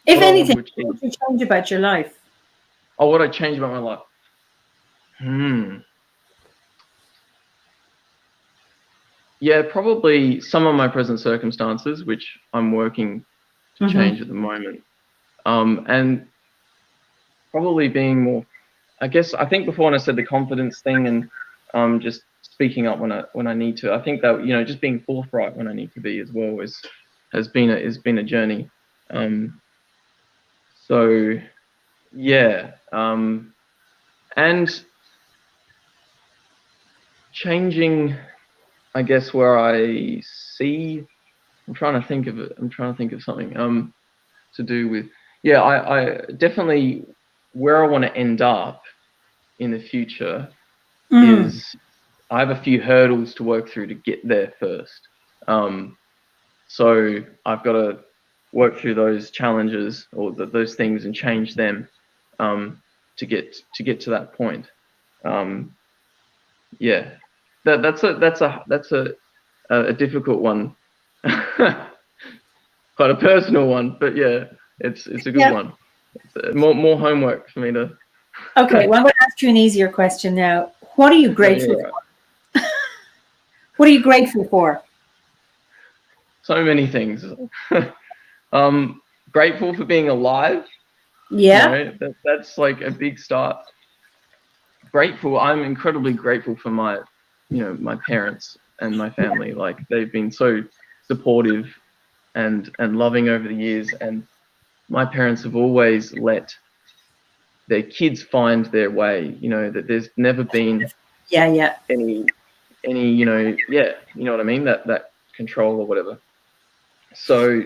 A: If anything, what would you change about your life?
B: Oh, what I change about my life? Yeah, probably some of my present circumstances, which I'm working to change at the moment. And probably being more, I guess, I think before when I said the confidence thing and just speaking up when I need to, I think that, you know, just being forthright when I need to be as well has been a journey. So yeah, and changing, I guess, where I see. I'm trying to think of it. I'm trying to think of something to do with. Yeah, I definitely where I want to end up in the future is I have a few hurdles to work through to get there first. So I've got to work through those challenges or those things and change them to get to that point. Yeah, that's a difficult one. Quite a personal one, but yeah, it's a good one. It's more homework for me to.
A: Okay, well, I'm going to ask you an easier question now. What are you grateful for? What are you grateful for?
B: So many things. Grateful for being alive.
A: Yeah.
B: You know, that's like a big start. Grateful. I'm incredibly grateful for my parents and my family. Like, they've been so supportive and loving over the years, and my parents have always let their kids find their way. You know, that there's never been any you know what I mean, that control or whatever. So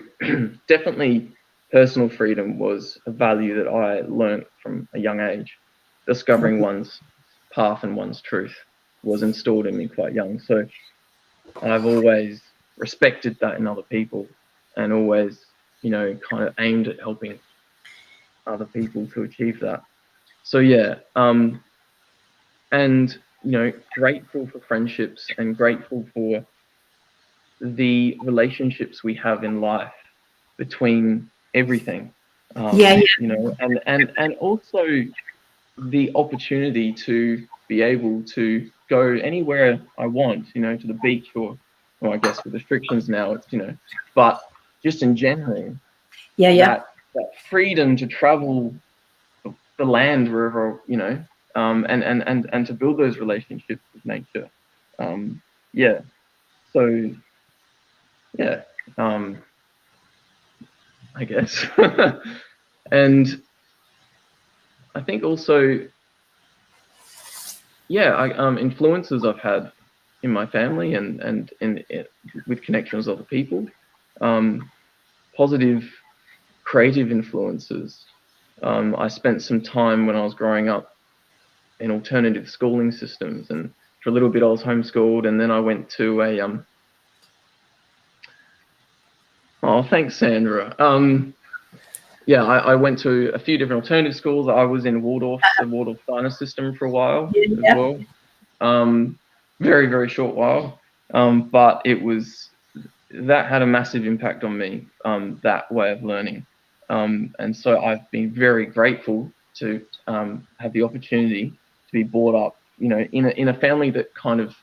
B: definitely personal freedom was a value that I learned from a young age. Discovering one's path and one's truth was installed in me quite young. So I've always respected that in other people and always, you know, kind of aimed at helping other people to achieve that. So yeah, and grateful for friendships and grateful for the relationships we have in life between everything.
A: Yeah.
B: And also the opportunity to be able to go anywhere I want, to the beach or I guess with restrictions now, it's, but just in general,
A: Yeah.
B: that freedom to travel the land wherever, and to build those relationships with nature. Yeah. So, yeah, I guess. And I think also, influences I've had in my family and with connections with other people, positive creative influences. I spent some time when I was growing up in alternative schooling systems, and for a little bit I was homeschooled, and then I went to a oh, thanks, Sandra. I went to a few different alternative schools. I was in the Waldorf Steiner system for a while as well. Very, very short while. But that had a massive impact on me, that way of learning. And so I've been very grateful to have the opportunity to be brought up, in a family that kind of,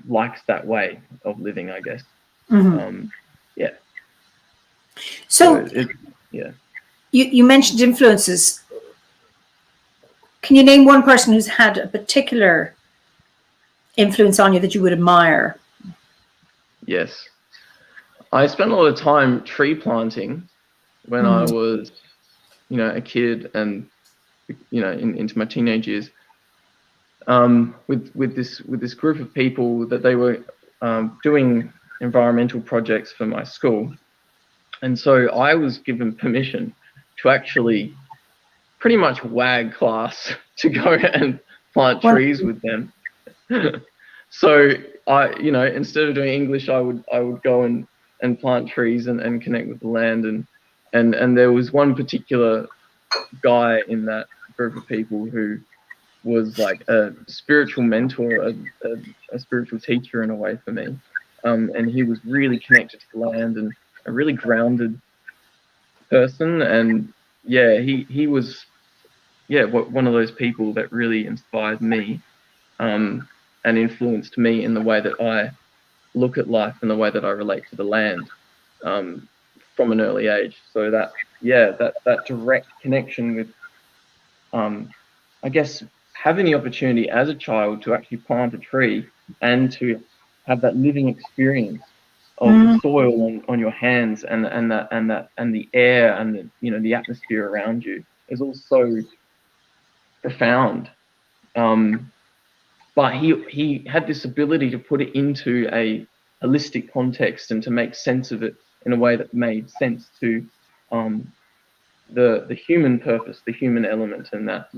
B: likes that way of living, I guess.
A: Mm-hmm.
B: Yeah.
A: So you mentioned influences. Can you name one person who's had a particular influence on you that you would admire?
B: Yes. I spent a lot of time tree planting when I was, a kid and, into my teenage years, with this group of people that they were doing environmental projects for my school. And so I was given permission to actually pretty much wag class to go and plant trees with them. So I, instead of doing English, I would go and plant trees and connect with the land. And there was one particular guy in that group of people who was like a spiritual mentor, a spiritual teacher in a way for me. And he was really connected to the land and a really grounded person. And he was, one of those people that really inspired me, and influenced me in the way that I look at life and the way that I relate to the land, from an early age. So that direct connection with, I guess, having the opportunity as a child to actually plant a tree and to have that living experience of the soil on your hands and the air and the atmosphere around you is all so profound. But he had this ability to put it into a holistic context and to make sense of it in a way that made sense to the human purpose, the human element, and that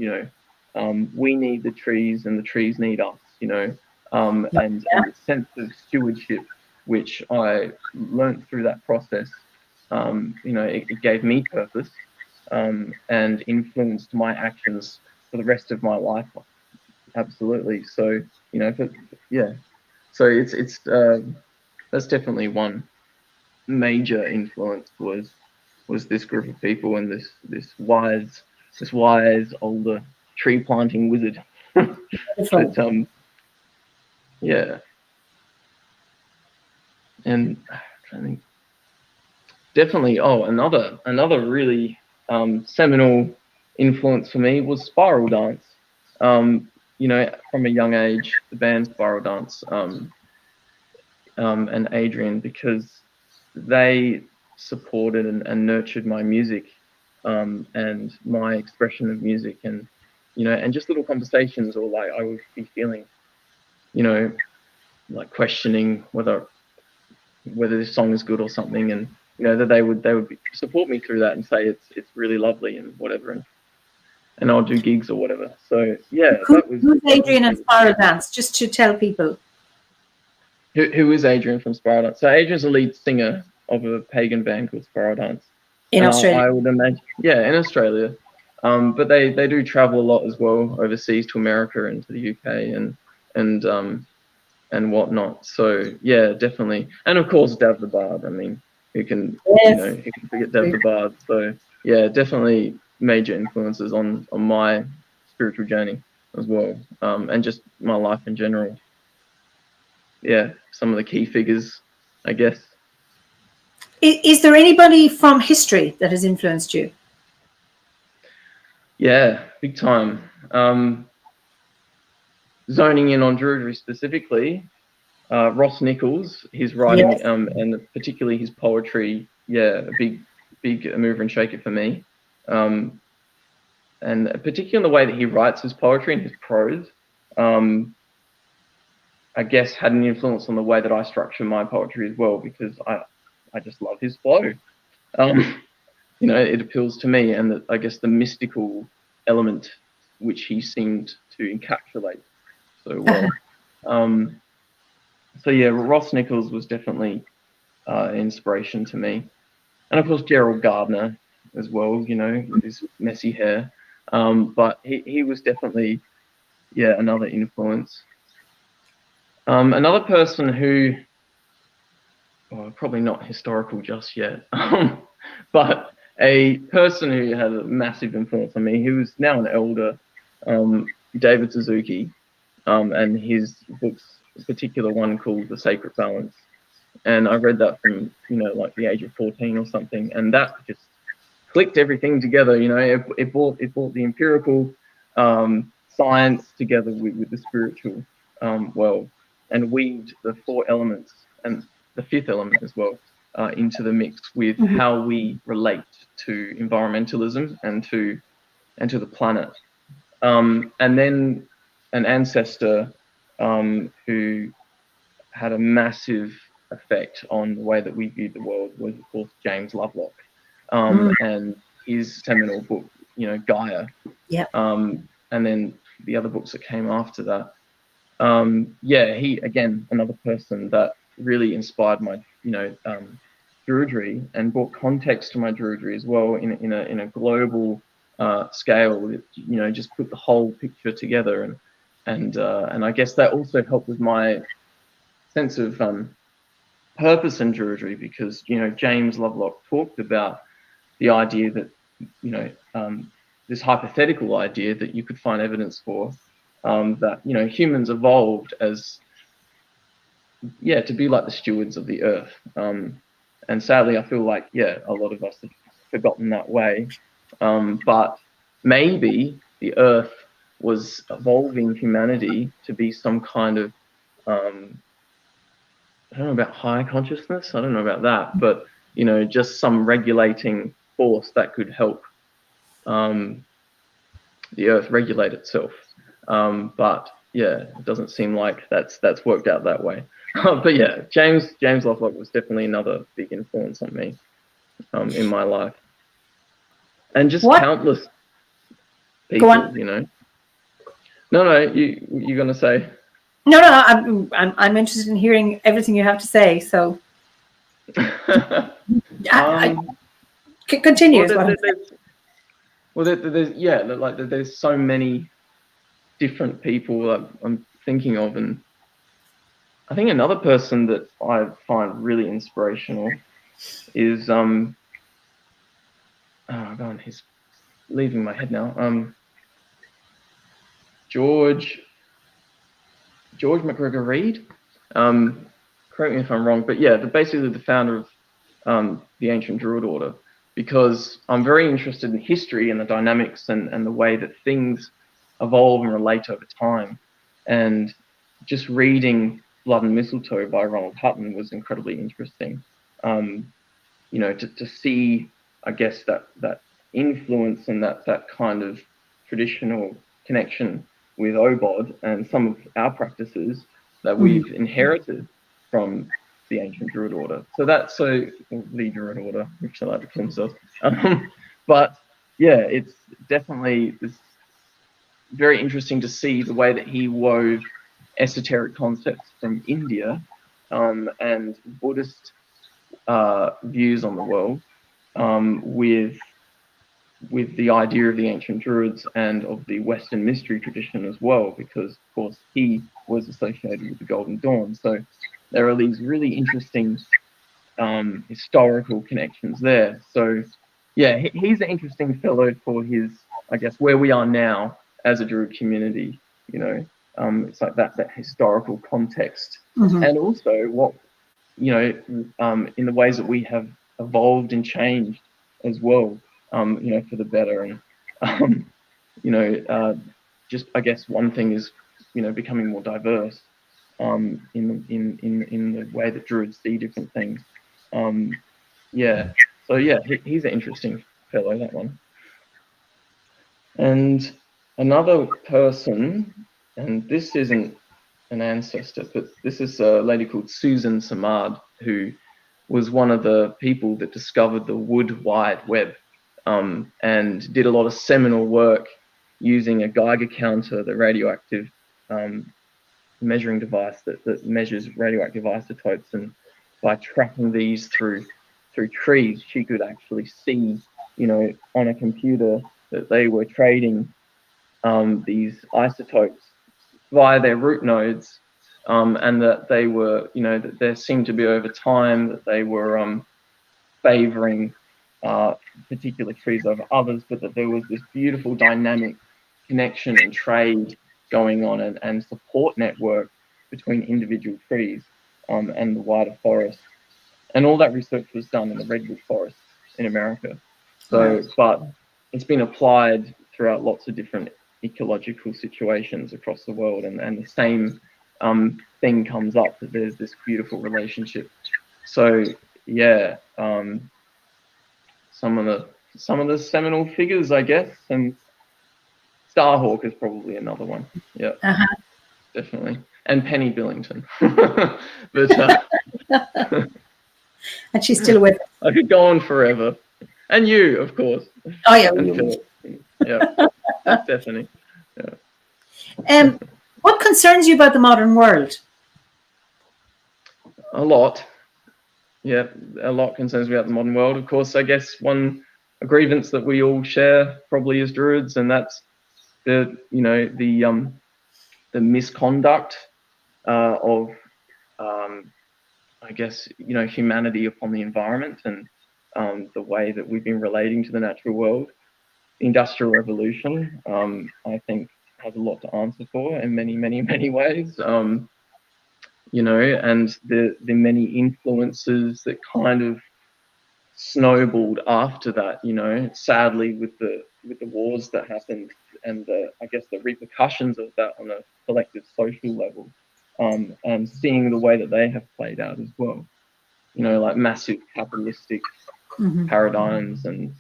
B: we need the trees and the trees need us, and the sense of stewardship, which I learned through that process. It gave me purpose, and influenced my actions for the rest of my life. Absolutely. So so it's that's definitely one major influence was this group of people and this wise older tree planting wizard. But, and I think definitely another really seminal influence for me was spiral dance. From a young age, the band Spiral Dance, and Adrian, because they supported and nurtured my music, and my expression of music, and just little conversations, or like I would be feeling, like questioning whether this song is good or something, and that they would support me through that and say it's really lovely and whatever, and I'll do gigs or whatever. So
A: who's Adrian and Spiral Dance? Just to tell people.
B: Who is Adrian from Spiral Dance? So Adrian's the lead singer of a pagan band called Spiral Dance.
A: In Australia?
B: I would imagine, in Australia. But they do travel a lot as well overseas to America and to the UK and whatnot. So yeah, definitely. And of course, Dav the Bard. I mean, who can who can forget Dav the Bard? So yeah, definitely major influences on my spiritual journey as well, and just my life in general. Yeah, some of the key figures, I guess.
A: Is there anybody from history that has influenced you?
B: Yeah, big time. Zoning in on Druidry specifically, Ross Nichols, his writing, and particularly his poetry, yeah, a big mover and shaker for me. And particularly in the way that he writes his poetry and his prose, I guess had an influence on the way that I structure my poetry as well, because I just love his flow. It appeals to me, and I guess the mystical element which he seemed to encapsulate so well. So yeah, Ross Nichols was definitely an inspiration to me, and of course Gerald Gardner as well. With his messy hair, but he was definitely another influence. Another person who, probably not historical just yet, but a person who had a massive influence on me, who is now an elder, David Suzuki, and his books, in particular one called The Sacred Balance. And I read that from, like the age of 14 or something, and that just clicked everything together. It brought the empirical science together with the spiritual world, and weaved the 4 elements and the 5th element as well into the mix with how we relate to environmentalism and to the planet. And then an ancestor who had a massive effect on the way that we viewed the world was, of course, James Lovelock, and his seminal book, Gaia.
A: Yeah.
B: And then the other books that came after that. He, again, another person that really inspired my, Druidry, and brought context to my Druidry as well in a global scale. Just put the whole picture together, and I guess that also helped with my sense of purpose in Druidry, because James Lovelock talked about the idea that this hypothetical idea that you could find evidence for, that humans evolved as to be like the stewards of the earth, and sadly I feel like a lot of us have forgotten that way, but maybe the earth was evolving humanity to be some kind of I don't know about higher consciousness, I don't know about that, but just some regulating force that could help the earth regulate itself. But it doesn't seem like that's worked out that way. But yeah, James Lovelock was definitely another big influence on me in my life, and just countless people.
A: Go on.
B: No, you're gonna say?
A: No, I'm interested in hearing everything you have to say. So continue.
B: There's so many different people that I'm thinking of, and I think another person that I find really inspirational is oh god, he's leaving my head now. George McGregor Reed. Correct me if I'm wrong, but basically the founder of the Ancient Druid Order, because I'm very interested in history and the dynamics and the way that things evolve and relate over time. And just reading Blood and Mistletoe by Ronald Hutton was incredibly interesting. To see, I guess, that influence and that kind of traditional connection with OBOD and some of our practices that we've inherited from the Ancient Druid Order. So the Druid Order, which they like to call themselves. But it's definitely very interesting to see the way that he wove esoteric concepts from India and Buddhist views on the world with with the idea of the ancient Druids and of the Western mystery tradition as well, because of course he was associated with the Golden Dawn. So there are these really interesting historical connections there. So yeah, he's an interesting fellow for his, I guess, where we are now as a Druid community. You know, it's like that historical context, and also what, you know, in the ways that we have evolved and changed as well, you know, for the better. And you know, just I guess one thing is, you know, becoming more diverse in the way that Druids see different things. Yeah, so yeah, he's an interesting fellow, that one. And another person, and this isn't an ancestor, but this is a lady called Susan Samard, who was one of the people that discovered the Wood Wide Web, and did a lot of seminal work using a Geiger counter, the radioactive measuring device that measures radioactive isotopes, and by tracking these through trees, she could actually see, you know, on a computer that they were trading these isotopes via their root nodes, and that they were, you know, that there seemed to be over time that they were favoring particular trees over others, but that there was this beautiful dynamic connection and trade going on, and support network between individual trees and the wider forest. And all that research was done in the redwood forests in America. So, but it's been applied throughout lots of different ecological situations across the world, and the same thing comes up, that there's this beautiful relationship. So yeah, some of the seminal figures, I guess, and Starhawk is probably another one. Yeah, definitely, and Penny Billington. But
A: and she's still with us.
B: I could go on forever, and you, of course.
A: Oh yeah,
B: and Philip. Yeah, Stephanie. Yeah.
A: What concerns you about the modern world?
B: A lot. Yeah, a lot concerns me about the modern world. Of course, I guess a grievance that we all share probably as Druids, and that's the, you know, the misconduct of I guess, you know, humanity upon the environment, and the way that we've been relating to the natural world. The Industrial Revolution, I think, has a lot to answer for in many, many, many ways. You know, and the many influences that kind of snowballed after that, you know, sadly, with the wars that happened, and I guess the repercussions of that on a collective social level, and seeing the way that they have played out as well, you know, like massive capitalistic paradigms and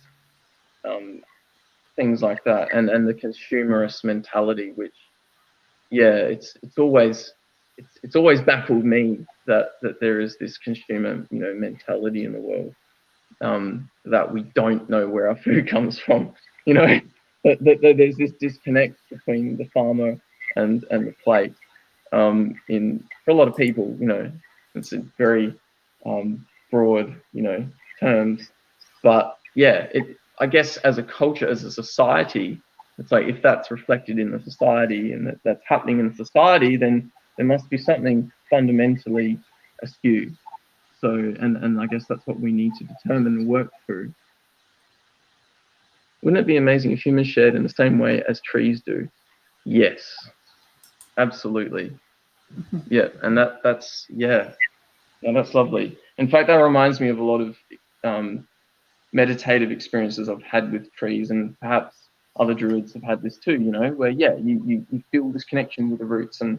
B: things like that, and the consumerist mentality, which, yeah, it's always baffled me that there is this consumer, you know, mentality in the world, that we don't know where our food comes from, you know, that there's this disconnect between the farmer and the plate, for a lot of people, you know. It's a very broad, you know, terms, but yeah, I guess as a culture, as a society, it's like, if that's reflected in the society and that's happening in society, then there must be something fundamentally askew. So, and I guess that's what we need to determine and work through. Wouldn't it be amazing if humans shared in the same way as trees do? Yes, absolutely. Yeah, and that's lovely. In fact, that reminds me of a lot of meditative experiences I've had with trees, and perhaps other Druids have had this too, you know, where, yeah, you feel this connection with the roots, and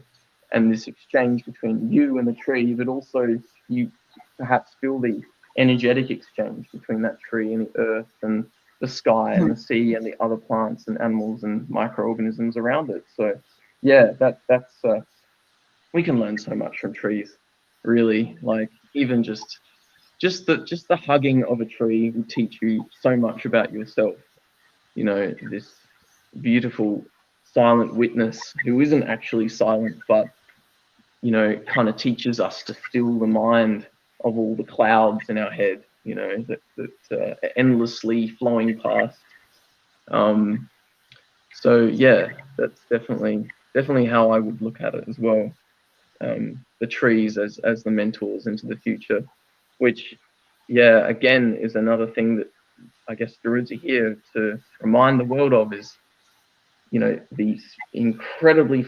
B: this exchange between you and the tree, but also you perhaps feel the energetic exchange between that tree and the earth and the sky and the sea and the other plants and animals and microorganisms around it. So yeah, that's we can learn so much from trees, really. Like, even just the hugging of a tree will teach you so much about yourself. You know, this beautiful silent witness who isn't actually silent, but, you know, kind of teaches us to still the mind of all the clouds in our head, you know, that endlessly flowing past, So yeah, that's definitely how I would look at it as well. The trees as the mentors into the future, which, yeah, again is another thing that I guess Druids are here to remind the world of, is, you know, the incredibly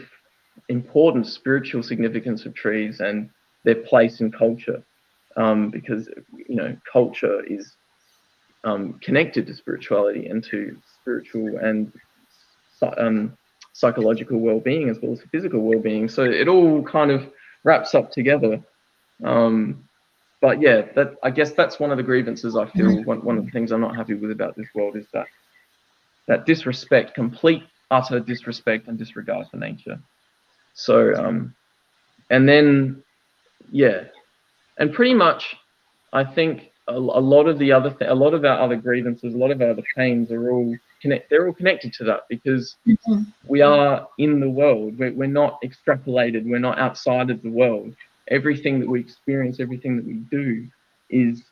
B: important spiritual significance of trees and their place in culture, because, you know, culture is connected to spirituality and to spiritual and psychological well-being, as well as physical well-being. So it all kind of wraps up together. But yeah, that, I guess that's one of the grievances I feel. One of the things I'm not happy with about this world is that disrespect, complete, utter disrespect and disregard for nature. So, and then, yeah, and pretty much, I think a lot of the other, a lot of our other grievances, a lot of our other pains are all they're all connected to that, because we are in the world. We're not extrapolated. We're not outside of the world. Everything that we experience, everything that we do, is,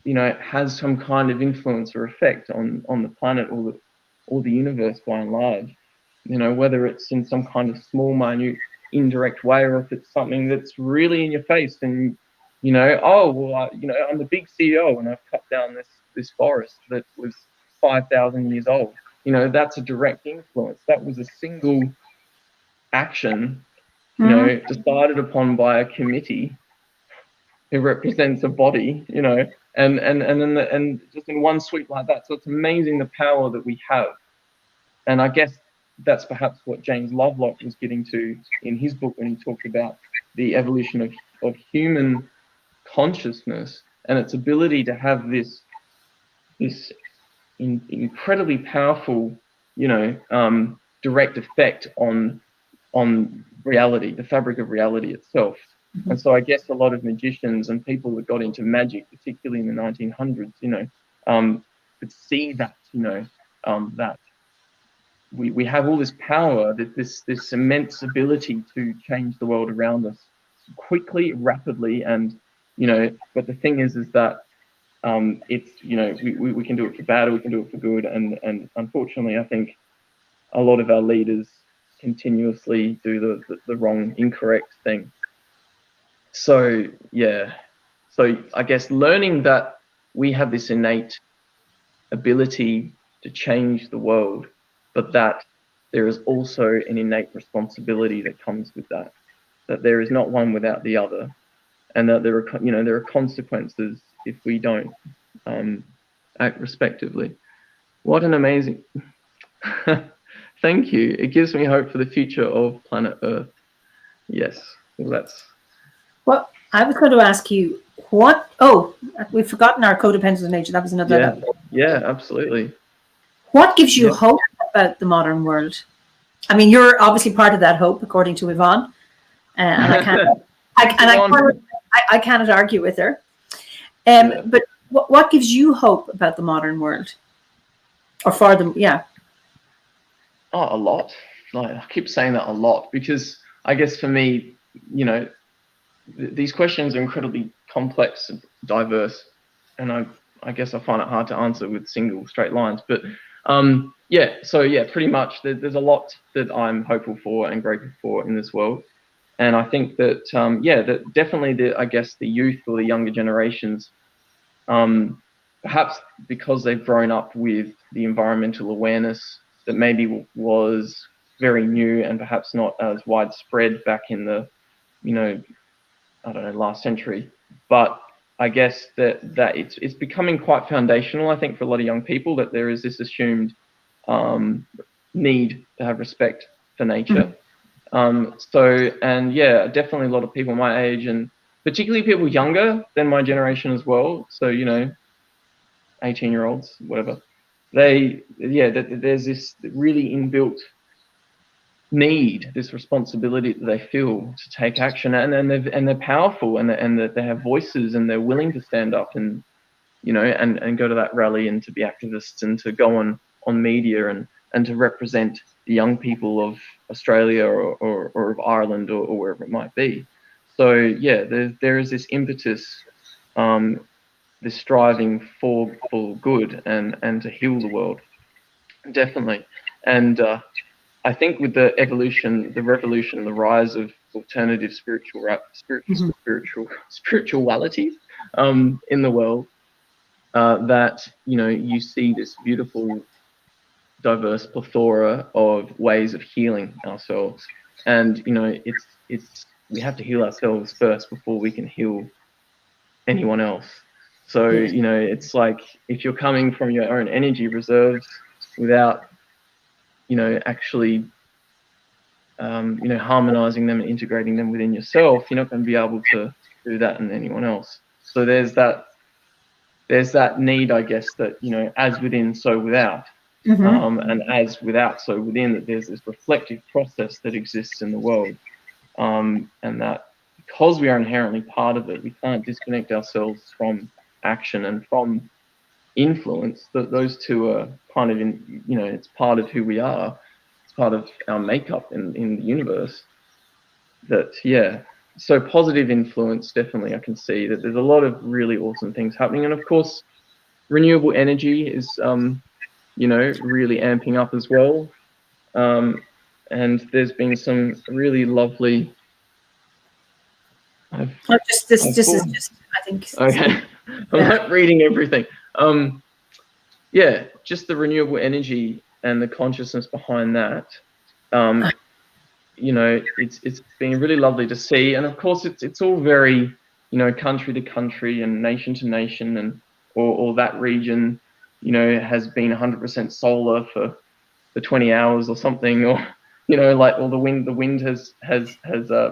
B: you know, it has some kind of influence or effect on the planet or the universe by and large. You know, whether it's in some kind of small, minute, indirect way, or if it's something that's really in your face, and, you know, oh well, you know, I'm the big CEO and I've cut down this forest that was 5,000 years old. You know, that's a direct influence. That was a single action, you know, decided upon by a committee who represents a body, you know, and just in one sweep like that. So it's amazing the power that we have. And I guess that's perhaps what James Lovelock was getting to in his book when he talked about the evolution of human consciousness and its ability to have this incredibly powerful, you know, direct effect on reality, the fabric of reality itself. And so I guess a lot of magicians and people that got into magic, particularly in the 1900s, you know, could see that, you know, that we have all this power, this immense ability to change the world around us quickly, rapidly, and, you know, but the thing is that it's, you know, we can do it for bad or we can do it for good, and unfortunately I think a lot of our leaders continuously do the wrong, incorrect thing. So yeah, so I guess learning that we have this innate ability to change the world, but that there is also an innate responsibility that comes with that there is not one without the other, and that there are, you know, there are consequences if we don't act respectively. What an amazing thank you. It gives me hope for the future of planet Earth. Yes, well, that's...
A: Well, I was going to ask you what. Oh, we've forgotten our codependence of nature. That was another.
B: Yeah, absolutely.
A: What gives you hope about the modern world? I mean, you're obviously part of that hope, according to Yvonne, and I cannot argue with her. But what gives you hope about the modern world, or for them? Yeah.
B: Oh, a lot. Like, I keep saying that a lot because I guess for me, you know, these questions are incredibly complex and diverse, and I guess I find it hard to answer with single straight lines. But yeah, so yeah, pretty much there's a lot that I'm hopeful for and grateful for in this world, and I think that yeah, that definitely I guess the youth or the younger generations, perhaps because they've grown up with the environmental awareness that maybe was very new and perhaps not as widespread back in the, you know, I don't know, last century. But I guess that it's becoming quite foundational, I think, for a lot of young people, that there is this assumed need to have respect for nature. So, and yeah, definitely a lot of people my age, and particularly people younger than my generation as well. So, you know, 18-year-olds, whatever. There's this really inbuilt need, this responsibility that they feel to take action, and they're powerful, and that they have voices, and they're willing to stand up and, you know, and go to that rally and to be activists and to go on media and to represent the young people of Australia or of Ireland or wherever it might be. So yeah, there is this impetus, this striving for good and to heal the world. definitely. And I think with the evolution, the revolution, the rise of alternative spiritualities in the world, that you see this beautiful, diverse plethora of ways of healing ourselves, and it's we have to heal ourselves first before we can heal anyone else. So it's like if you're coming from your own energy reserves without actually harmonizing them and integrating them within yourself, you're not going to be able to do that in anyone else. So there's that need, I guess, that as within, so without. And as without, so within, that there's this reflective process that exists in the world, and that because we are inherently part of it, we can't disconnect ourselves from action and from influence. That those two are kind of it's part of who we are. It's part of our makeup in the universe. That so positive influence, definitely. I can see that there's a lot of really awesome things happening, and of course, renewable energy is really amping up as well. And there's been some really lovely.
A: This is just, I think.
B: Okay, I'm not reading everything. Just the renewable energy and the consciousness behind that. It's been really lovely to see, and of course it's all very country to country and nation to nation, and or that region has been 100% solar for 20 hours or something, or the wind has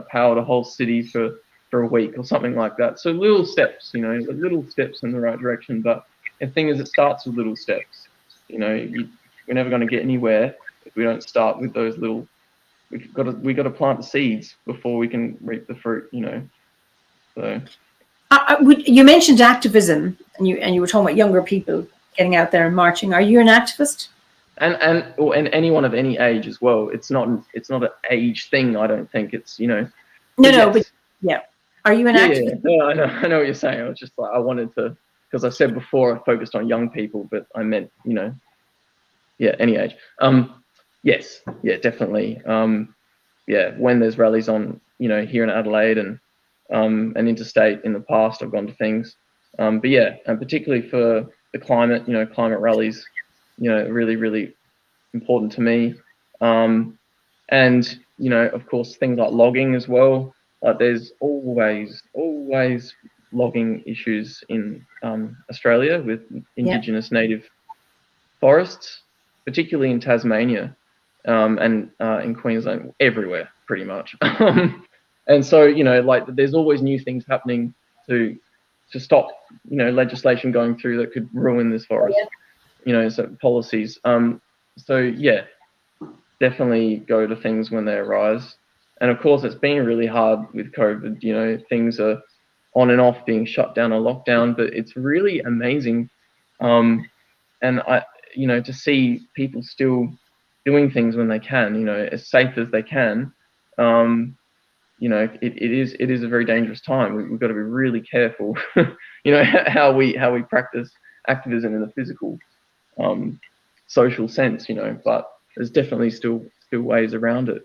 B: powered a whole city for a week or something like that. So little steps, little steps in the right direction. But the thing is, it starts with little steps. We're never going to get anywhere if we don't start with those little. We got to plant the seeds before we can reap the fruit. So.
A: You mentioned activism, and you were talking about younger people getting out there and marching. Are you an activist?
B: And anyone of any age as well. It's not an age thing. I don't think it's
A: No, but yeah. Are you an activist?
B: Yeah, I know what you're saying. I was just like, I wanted to, because I said before I focused on young people, but I meant any age. Yes, definitely. When there's rallies on here in Adelaide and interstate in the past, I've gone to things. And particularly for the climate, climate rallies, really, really important to me. And of course, things like logging as well. Like there's always logging issues in Australia with Indigenous native forests, particularly in Tasmania and in Queensland, everywhere pretty much. And so there's always new things happening to stop legislation going through that could ruin this forest. So policies. Definitely go to things when they arise. And of course, it's been really hard with COVID. Things are on and off, being shut down or locked down, but it's really amazing. And to see people still doing things when they can, as safe as they can. It is a very dangerous time. We've got to be really careful, how we practice activism in the physical, social sense, but there's definitely still ways around it,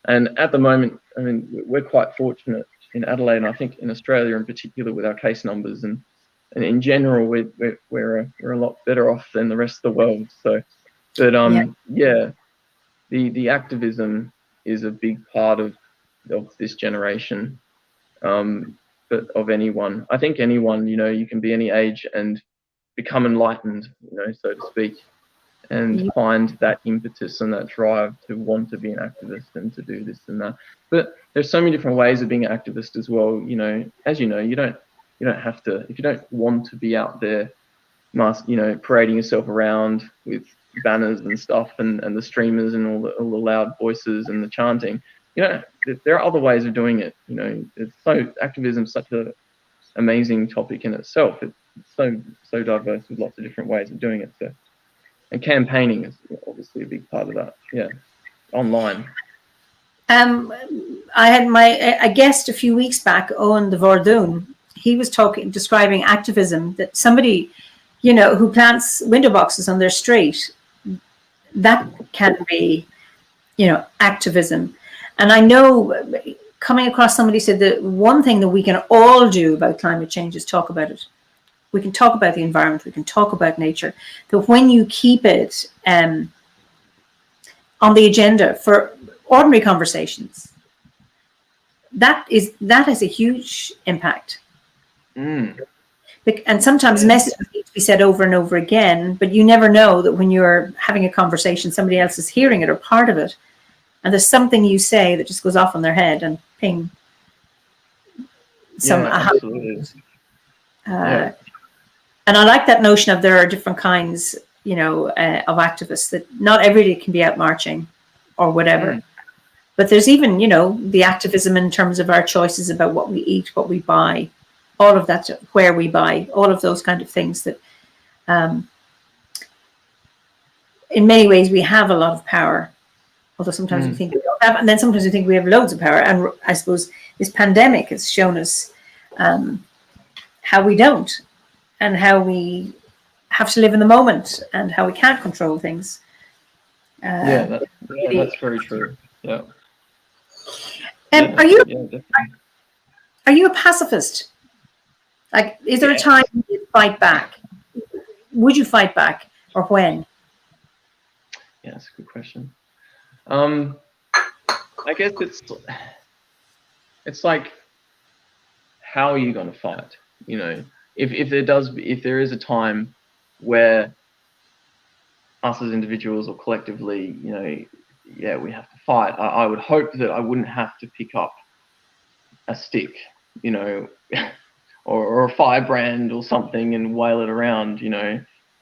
B: And at the moment, I mean, we're quite fortunate in Adelaide, and I think in Australia in particular, with our case numbers, and in general, we're a lot better off than the rest of the world. So, but the activism is a big part of this generation, but of anyone. I think anyone, you can be any age and become enlightened, so to speak, and find that impetus and that drive to want to be an activist and to do this and that. But there's so many different ways of being an activist as well. As you don't have to, if you don't want to be out there, parading yourself around with banners and stuff and the streamers and all the loud voices and the chanting. There are other ways of doing it. Activism is such an amazing topic in itself. It's so diverse with lots of different ways of doing it. So. And campaigning is obviously a big part of that. Yeah, online.
A: I had a guest a few weeks back, Owen de Vordoon. He was describing activism, that somebody, who plants window boxes on their street, that can be, activism. And I know, coming across somebody said that one thing that we can all do about climate change is talk about it. We can talk about the environment, we can talk about nature. That when you keep it on the agenda for ordinary conversations, that has a huge impact. And sometimes messages need to be said over and over again, but you never know that when you're having a conversation, somebody else is hearing it or part of it, and there's something you say that just goes off in their head and ping.
B: Absolutely.
A: And I like that notion of there are different kinds, of activists, that not everybody can be out marching or whatever. But there's even, the activism in terms of our choices about what we eat, what we buy, all of that, where we buy, all of those kind of things that in many ways we have a lot of power, although sometimes we think we don't have, and then sometimes we think we have loads of power. And I suppose this pandemic has shown us how we don't, and how we have to live in the moment, and how we can't control things.
B: That's very true. Yeah.
A: Are you a pacifist? Like, is there a time you fight back? Would you fight back, or when?
B: Yeah, that's a good question. I guess it's like, how are you going to fight? If there is a time where us as individuals or collectively, we have to fight. I would hope that I wouldn't have to pick up a stick, or a firebrand or something and wail it around,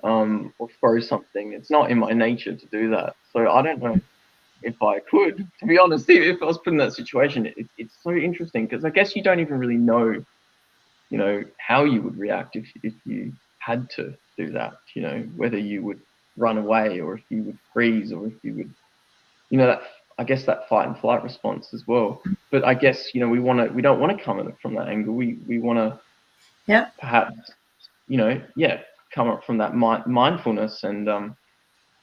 B: or throw something. It's not in my nature to do that. So I don't know if I could, to be honest. If I was put in that situation, it's so interesting, because I guess you don't even really know, how you would react if you had to do that, whether you would run away, or if you would freeze, or if you would, I guess that fight and flight response as well. But I guess, we don't want to come at it from that angle. We want to perhaps, come up from that mindfulness and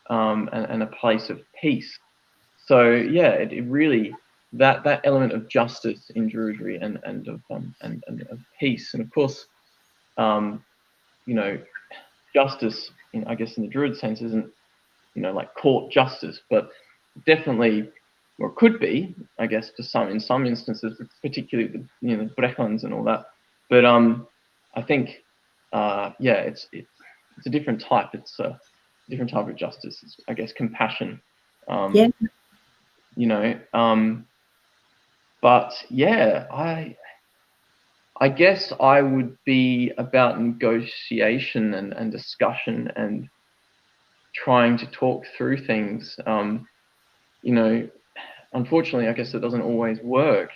B: a place of peace. So it really, that element of justice in Druidry and of peace, and of course, justice I guess in the Druid sense isn't like court justice, but definitely, or it could be, I guess, in some instances, particularly the Brechans and all that. But I think it's a different type. It's a different type of justice. It's, I guess, compassion. But I guess I would be about negotiation and discussion and trying to talk through things. Unfortunately, I guess it doesn't always work.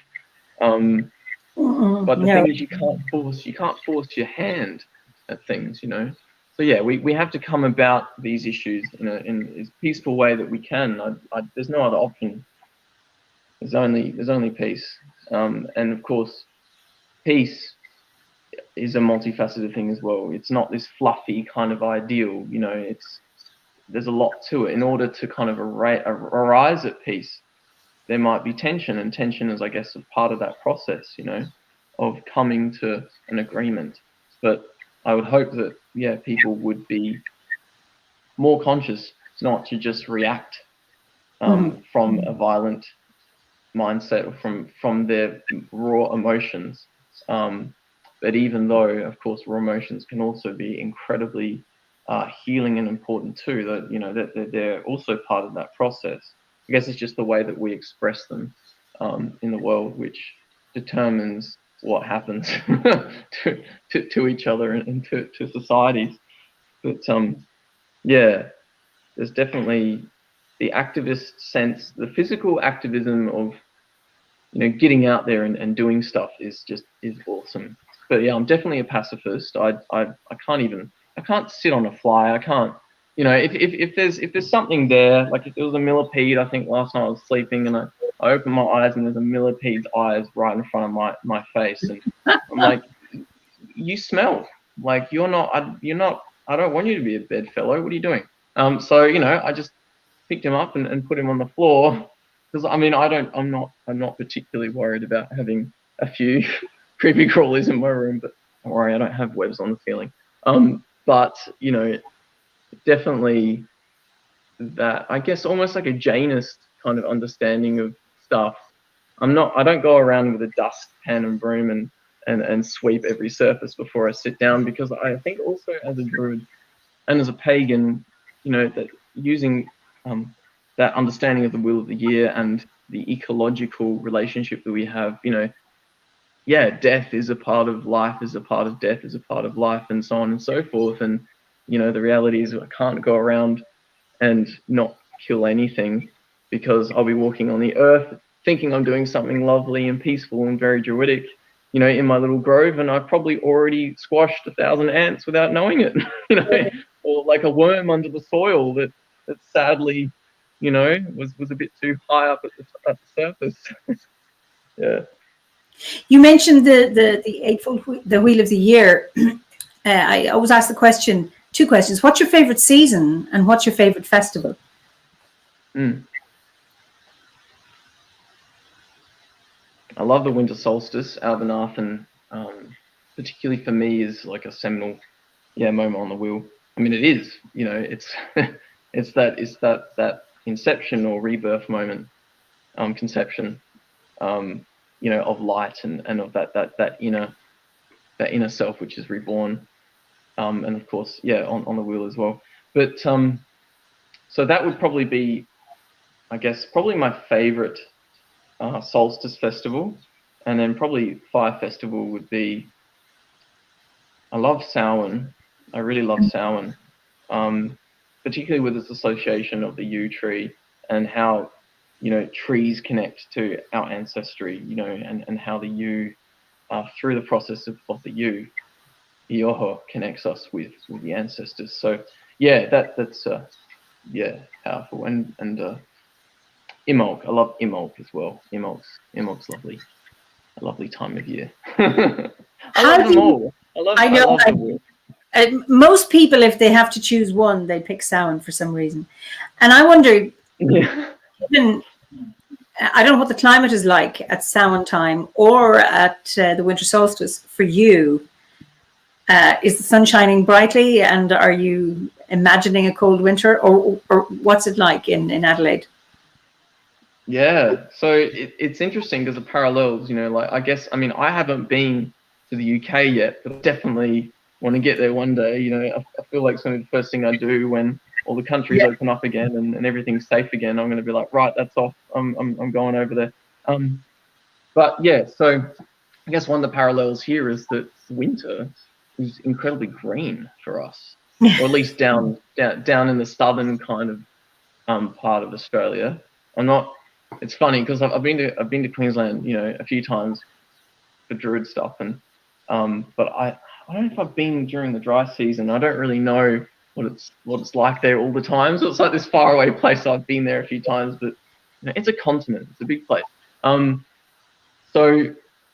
B: But the thing is, you can't force your hand at things, So we have to come about these issues in as peaceful way that we can. There's no other option. There's only peace, and of course, peace is a multifaceted thing as well. It's not this fluffy kind of ideal, there's a lot to it. In order to kind of arise at peace, there might be tension, and tension is, I guess, a part of that process, of coming to an agreement. But I would hope that, people would be more conscious not to just react from a violent mindset, or from their raw emotions. But even though, of course, raw emotions can also be incredibly healing and important too, that they're also part of that process. I guess it's just the way that we express them in the world, which determines what happens to each other and to societies. But there's definitely the activist sense, the physical activism of getting out there and doing stuff is awesome. But I'm definitely a pacifist. I can't sit on a fly. I can't, if there's something there, like if there was a millipede. I think last night I was sleeping and I opened my eyes and there's a millipede's eyes right in front of my face, and I'm like, you smell like I don't want you to be a bedfellow. What are you doing? So I just picked him up and put him on the floor. Because I mean, I'm not particularly worried about having a few creepy crawlies in my room, but don't worry, I don't have webs on the ceiling. But you know, definitely that, I guess, almost like a Janist kind of understanding of stuff. I don't go around with a dustpan and broom and sweep every surface before I sit down, because I think also as a druid and as a pagan, you know, that using that understanding of the wheel of the year and the ecological relationship that we have, you know, yeah, death is a part of life, is a part of death, is a part of life, and so on and so forth. And, you know, the reality is I can't go around and not kill anything, because I'll be walking on the earth thinking I'm doing something lovely and peaceful and very druidic, you know, in my little grove, and I've probably already squashed 1,000 ants without knowing it, you know, or like a worm under the soil that sadly, you know, was a bit too high up at the surface. Yeah.
A: You mentioned the eightfold, the wheel of the year. I always ask the question, two questions. What's your favorite season and what's your favorite festival?
B: I love the winter solstice. Albanathan, particularly for me, is like a seminal, moment on the wheel. I mean, it is, you know, it's it's that inception or rebirth moment, conception, you know, of light and of that inner self which is reborn, and of course, on the wheel as well. But so that would probably be, I guess, probably my favorite solstice festival, and then probably fire festival would be. I love Samhain. I really love Samhain, particularly with its association of the yew tree and how, you know, trees connect to our ancestry, you know, and how the yew, through the process of the yew, Ioho connects us with the ancestors. So yeah, that's powerful. And Imbolc, I love Imbolc as well. Imbolc's lovely, a lovely time of year. I love them all. I love them all.
A: Most people, if they have to choose one, they pick Samhain for some reason. And I wonder, even, I don't know what the climate is like at Samhain time or at the winter solstice for you. Is the sun shining brightly, and are you imagining a cold winter, or what's it like in Adelaide?
B: Yeah, so it's interesting because the parallels, you know, like, I guess, I mean, I haven't been to the UK yet, but I definitely want to get there one day. You know, I feel like some of the first thing I do when all the countries open up again and everything's safe again, I'm going to be like, right, that's off. I'm going over there. But yeah, so I guess one of the parallels here is that winter is incredibly green for us, or at least down in the southern kind of part of Australia. It's funny because I've been to Queensland, you know, a few times for druid stuff, and but I don't know if I've been during the dry season. I don't really know what it's like there all the time. So it's like this faraway place. I've been there a few times, but you know, it's a continent. It's a big place.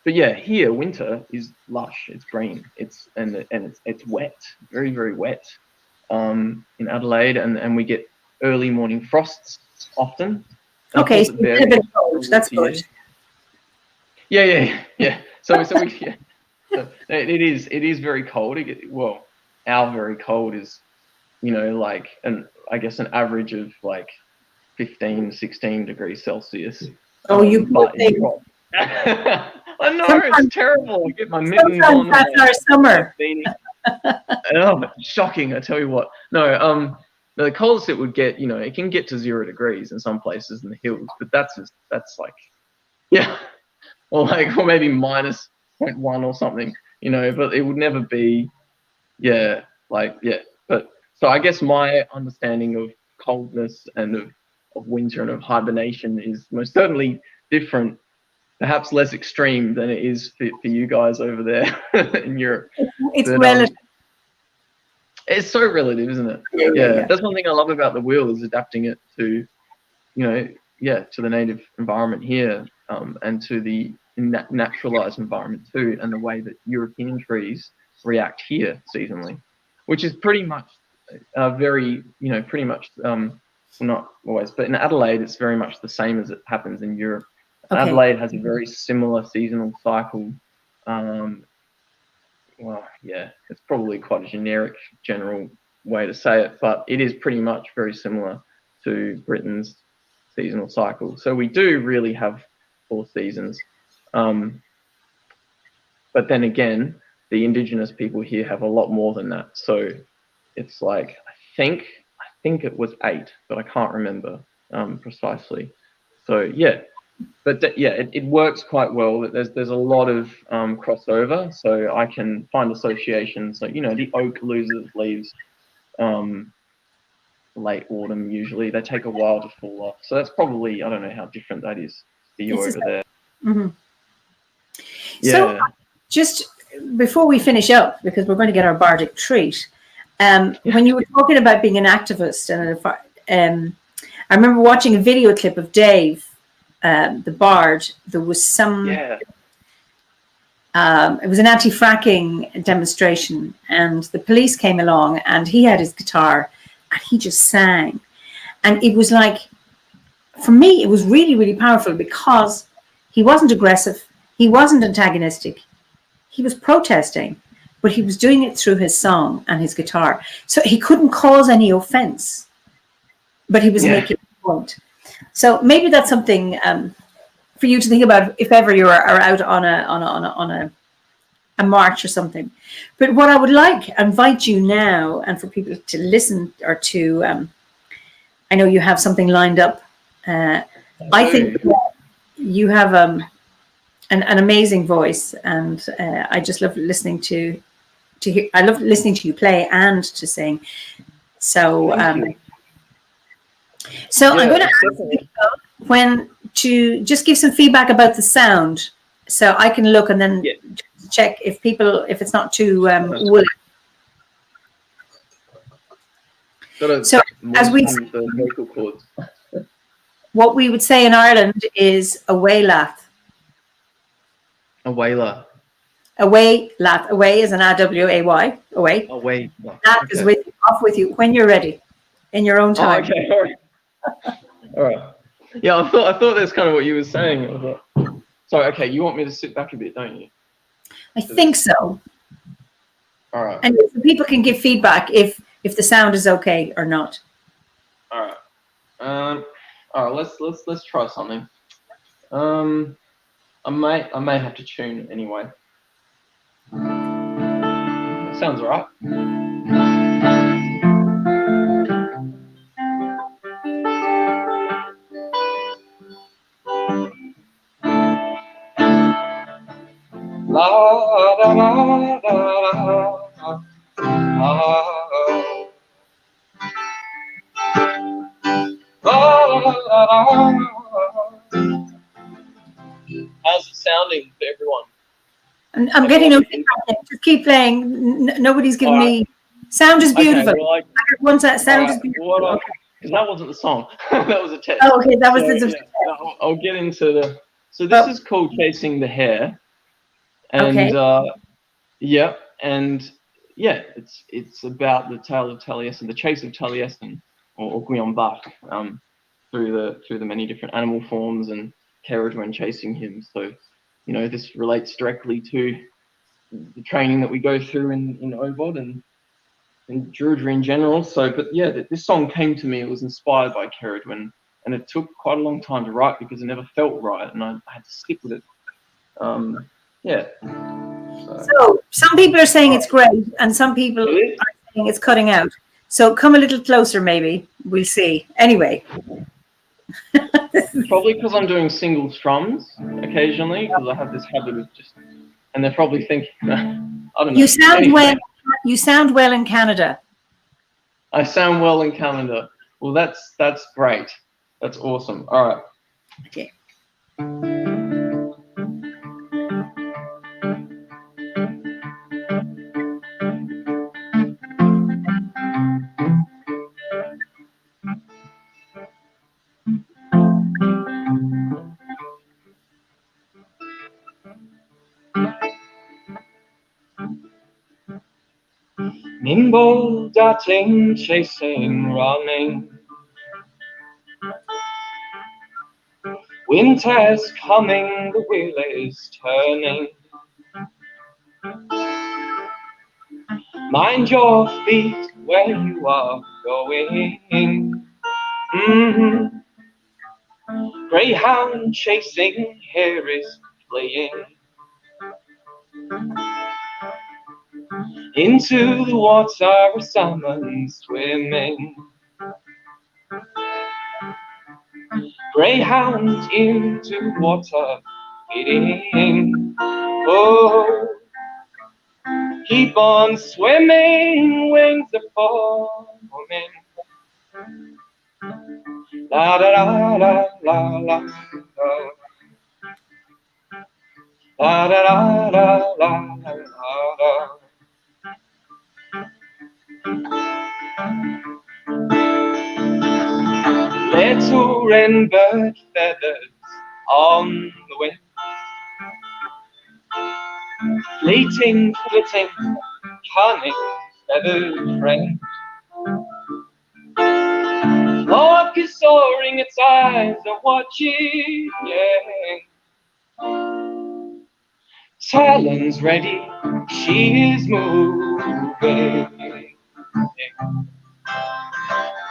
B: But yeah, here winter is lush. It's green. It's wet, very, very wet. In Adelaide, and we get early morning frosts often.
A: Okay, so it's a bit cold. That's good.
B: Yeah. So so it is very cold. Our very cold is, you know, like, I guess an average of like 15, 16 degrees Celsius.
A: Oh, you poor thing.
B: I know, it's terrible. I get my mittens on.
A: That's our summer.
B: Oh, shocking! I tell you what. No, the coldest it would get, you know, it can get to 0 degrees in some places in the hills, but that's like, or maybe minus 0.1 or something, you know. But it would never be, But so I guess my understanding of coldness and of winter and of hibernation is most certainly different. Perhaps less extreme than it is for you guys over there in Europe.
A: It's relative.
B: It's so relative, isn't it? Yeah. That's one thing I love about the wheel, is adapting it to, you know, to the native environment here, and to the naturalized environment too, and the way that European trees react here seasonally, which is pretty much not always, but in Adelaide, it's very much the same as it happens in Europe.
A: Okay.
B: Adelaide has a very similar seasonal cycle. Well, yeah, it's probably quite a generic, general way to say it, but it is pretty much very similar to Britain's seasonal cycle. So we do really have 4 seasons. But then again, the Indigenous people here have a lot more than that. So it's like, I think it was 8, but I can't remember precisely. So yeah, but it works quite well. There's a lot of crossover, so I can find associations. So the oak loses leaves late autumn usually. They take a while to fall off. So that's probably, I don't know how different that is for you over there.
A: Mm-hmm.
B: Yeah.
A: So just before we finish up, because we're going to get our bardic treat, when you were talking about being an activist, and I remember watching a video clip of Dave, the bard. There was some.
B: Yeah.
A: It was an anti-fracking demonstration, and the police came along, and he had his guitar, and he just sang, and it was like, for me, it was really, really powerful because he wasn't aggressive, he wasn't antagonistic, he was protesting, but he was doing it through his song and his guitar, so he couldn't cause any offense, but he was making a point. So maybe that's something for you to think about if ever you are out on a march or something. But what I would invite you now, and for people to listen or to, I know you have something lined up. I think you have an amazing voice, and I just love listening to hear. I love listening to you play and to sing. So, I'm going to ask people to just give some feedback about the sound, so I can look and then check if it's not too woolly. So as we
B: the vocal cords.
A: What we would say in Ireland is a way lath.
B: A wailer.
A: A way lath. Away is an AWAY. Away.
B: Away.
A: Lath is off with you when you're ready, in your own time.
B: Oh, okay. All right. All right. Yeah, I thought that's kind of what you were saying. Sorry. Okay, you want me to sit back a bit, don't you?
A: I think so.
B: All right.
A: And people can give feedback if the sound is okay or not.
B: All right. All right. Let's try something. I may have to tune anyway. That sounds all right. La da da da da. How's it sounding for everyone?
A: I'm getting no feedback. Just keep playing. Nobody's giving me. Sound is beautiful.
B: Okay, well,
A: once that sound is beautiful.
B: Because that wasn't the song. That was a test.
A: Oh, okay, that was the
B: test. I'll get into the. So this is called Chasing the Hare. And it's about the tale of Taliesin, the chase of Taliesin, or Guion-Bach, through the many different animal forms and Cerridwen chasing him. So, this relates directly to the training that we go through in OBOD and Druidry in general. So, but yeah, this song came to me. It was inspired by Cerridwen, and it took quite a long time to write because it never felt right, and I had to stick with it.
A: So some people are saying it's great, and some people are saying it's cutting out. So come a little closer, maybe. We'll see. Anyway.
B: Probably because I'm doing single strums occasionally, because I have this habit of and they're probably thinking, I don't know.
A: You sound well. You sound well in Canada.
B: I sound well in Canada. Well, that's great. That's awesome. All right.
A: Okay.
B: Nimble, darting, chasing, running, Winter's coming, the wheel is turning. Mind your feet where you are going. Greyhound chasing, hair is playing. Into the water, a salmon swimming. Greyhound into water feeding. Oh, keep on swimming, wings are forming. La da da la la la. La da da da la la la. Little wren bird feathers on the wind, fleeting, flitting, cunning feathered friend. Lark is soaring, its eyes are watching, talons ready, she is moving.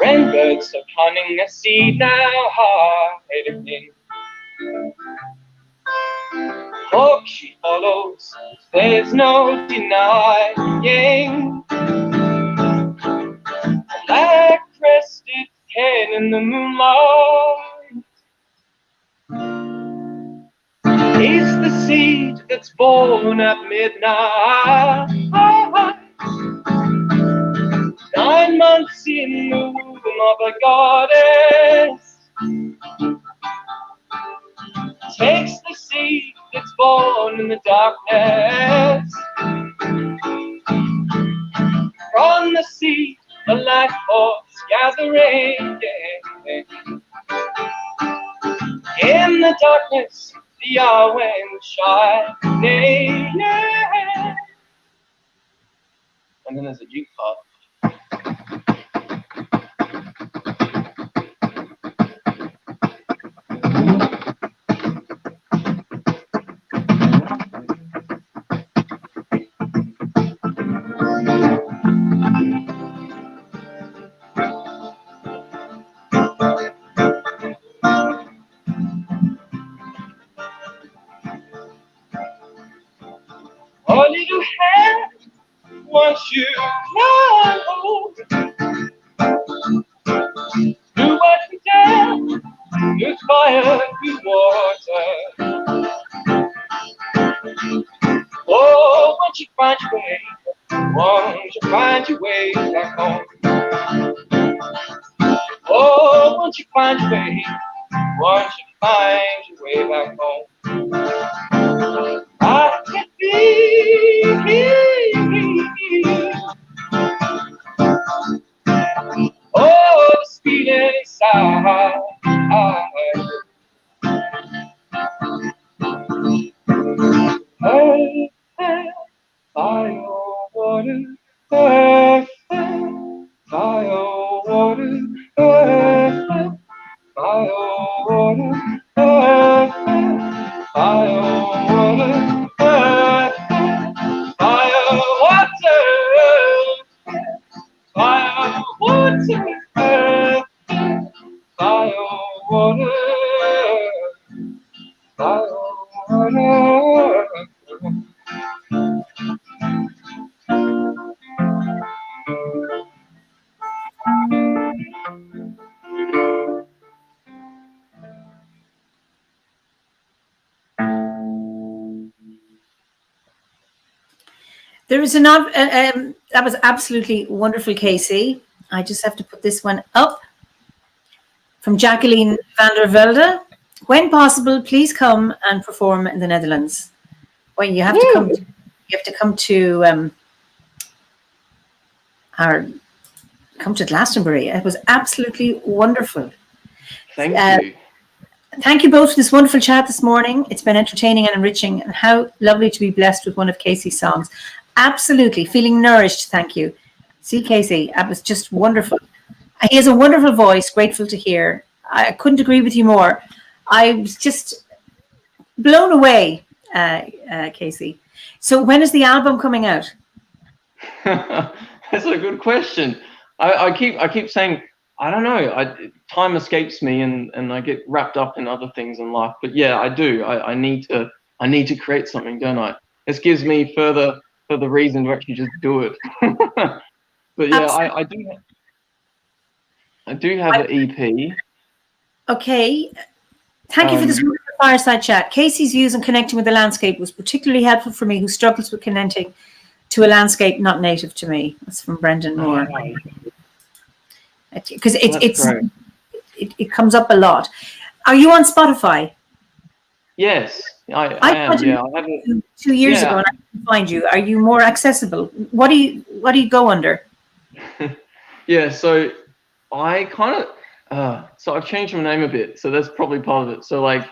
B: Wrenbird so cunning, I see now hiding. Hawk she follows, there's no denying. Black-crested hen in the moonlight is the seed that's born at midnight. 9 months in the womb of a goddess, takes the seed that's born in the darkness. From the seed, the life force gathering. In the darkness, the Yahweh shining. And then there's a juke part. Oh, little hand, once you know, through what you dare, through fire, through water. Oh, once you find your way, once you find your way back home. Oh, once you find your way, once you find your way back home. I can feel oh, the speed inside. Earth, fire, water, earth, fire, water, earth, fire, water, earth, fire, water, earth, fire, water, fire, water, earth, fire, water, fire, water.
A: There is another, that was absolutely wonderful, Kacey. I just have to put this one up from Jacqueline van der Velde. When possible, please come and perform in the Netherlands. Well, you have to come. You have to come to come to Glastonbury. It was absolutely wonderful.
B: Thank you.
A: Thank you both for this wonderful chat this morning. It's been entertaining and enriching, and how lovely to be blessed with one of Kacey's songs. Absolutely feeling nourished. Thank you. See, Kacey, that was just wonderful. He has a wonderful voice. Grateful to hear. I couldn't agree with you more. I was just blown away, Kacey. So when is the album coming out?
B: That's a good question. I keep saying I don't know. Time escapes me, and I get wrapped up in other things in life. But yeah, I do. I need to create something, don't I? This gives me further reason to actually just do it. But yeah, I do have an EP.
A: Okay. Thank you for this wonderful fireside chat. Kacey's views on connecting with the landscape was particularly helpful for me, who struggles with connecting to a landscape not native to me. That's from Brendan Moore. Because it comes up a lot. Are you on Spotify?
B: Yes, I am. Yeah, I have it
A: 2 years ago, and I couldn't find you. Are you more accessible? What do you go under?
B: Yeah, so I kind of so I've changed my name a bit, so that's probably part of it. So like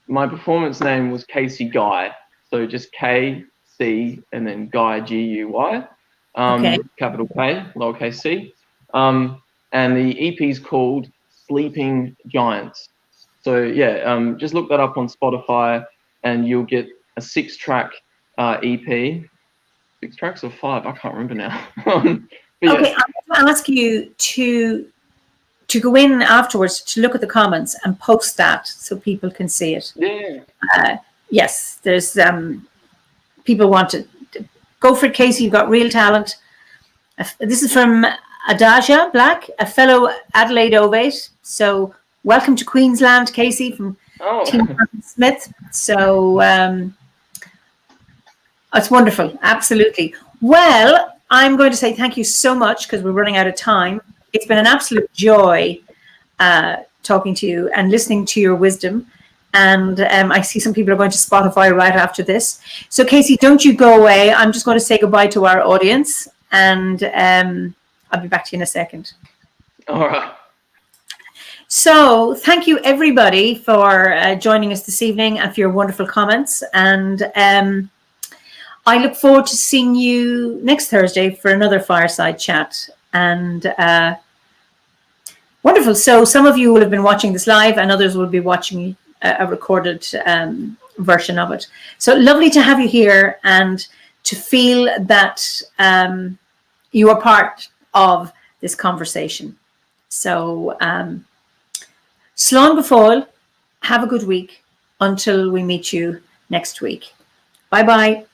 B: my performance name was Kacey Guy, so just K-C and then Guy G-U-Y, capital K, lowercase c, and the EP is called Sleeping Giants. So yeah, just look that up on Spotify, and you'll get a 6-track EP. 6 tracks or 5? I can't remember now.
A: Okay, I'm going to ask you to go in afterwards to look at the comments and post that so people can see it.
B: Yeah.
A: Yes, there's people want to go for it, Kacey. You've got real talent. This is from Adaja Black, a fellow Adelaide Ovate. So welcome to Queensland, Kacey, from Team Smith. So it's wonderful. Absolutely. Well, I'm going to say thank you so much because we're running out of time. It's been an absolute joy talking to you and listening to your wisdom. And I see some people are going to Spotify right after this. So, Kacey, don't you go away. I'm just going to say goodbye to our audience, and I'll be back to you in a second.
B: All right.
A: So thank you, everybody, for joining us this evening and for your wonderful comments. And I look forward to seeing you next Thursday for another fireside chat. And wonderful. So some of you will have been watching this live, and others will be watching a recorded version of it. So lovely to have you here and to feel that you are part of this conversation. So Slán go fóill, have a good week until we meet you next week. Bye-bye.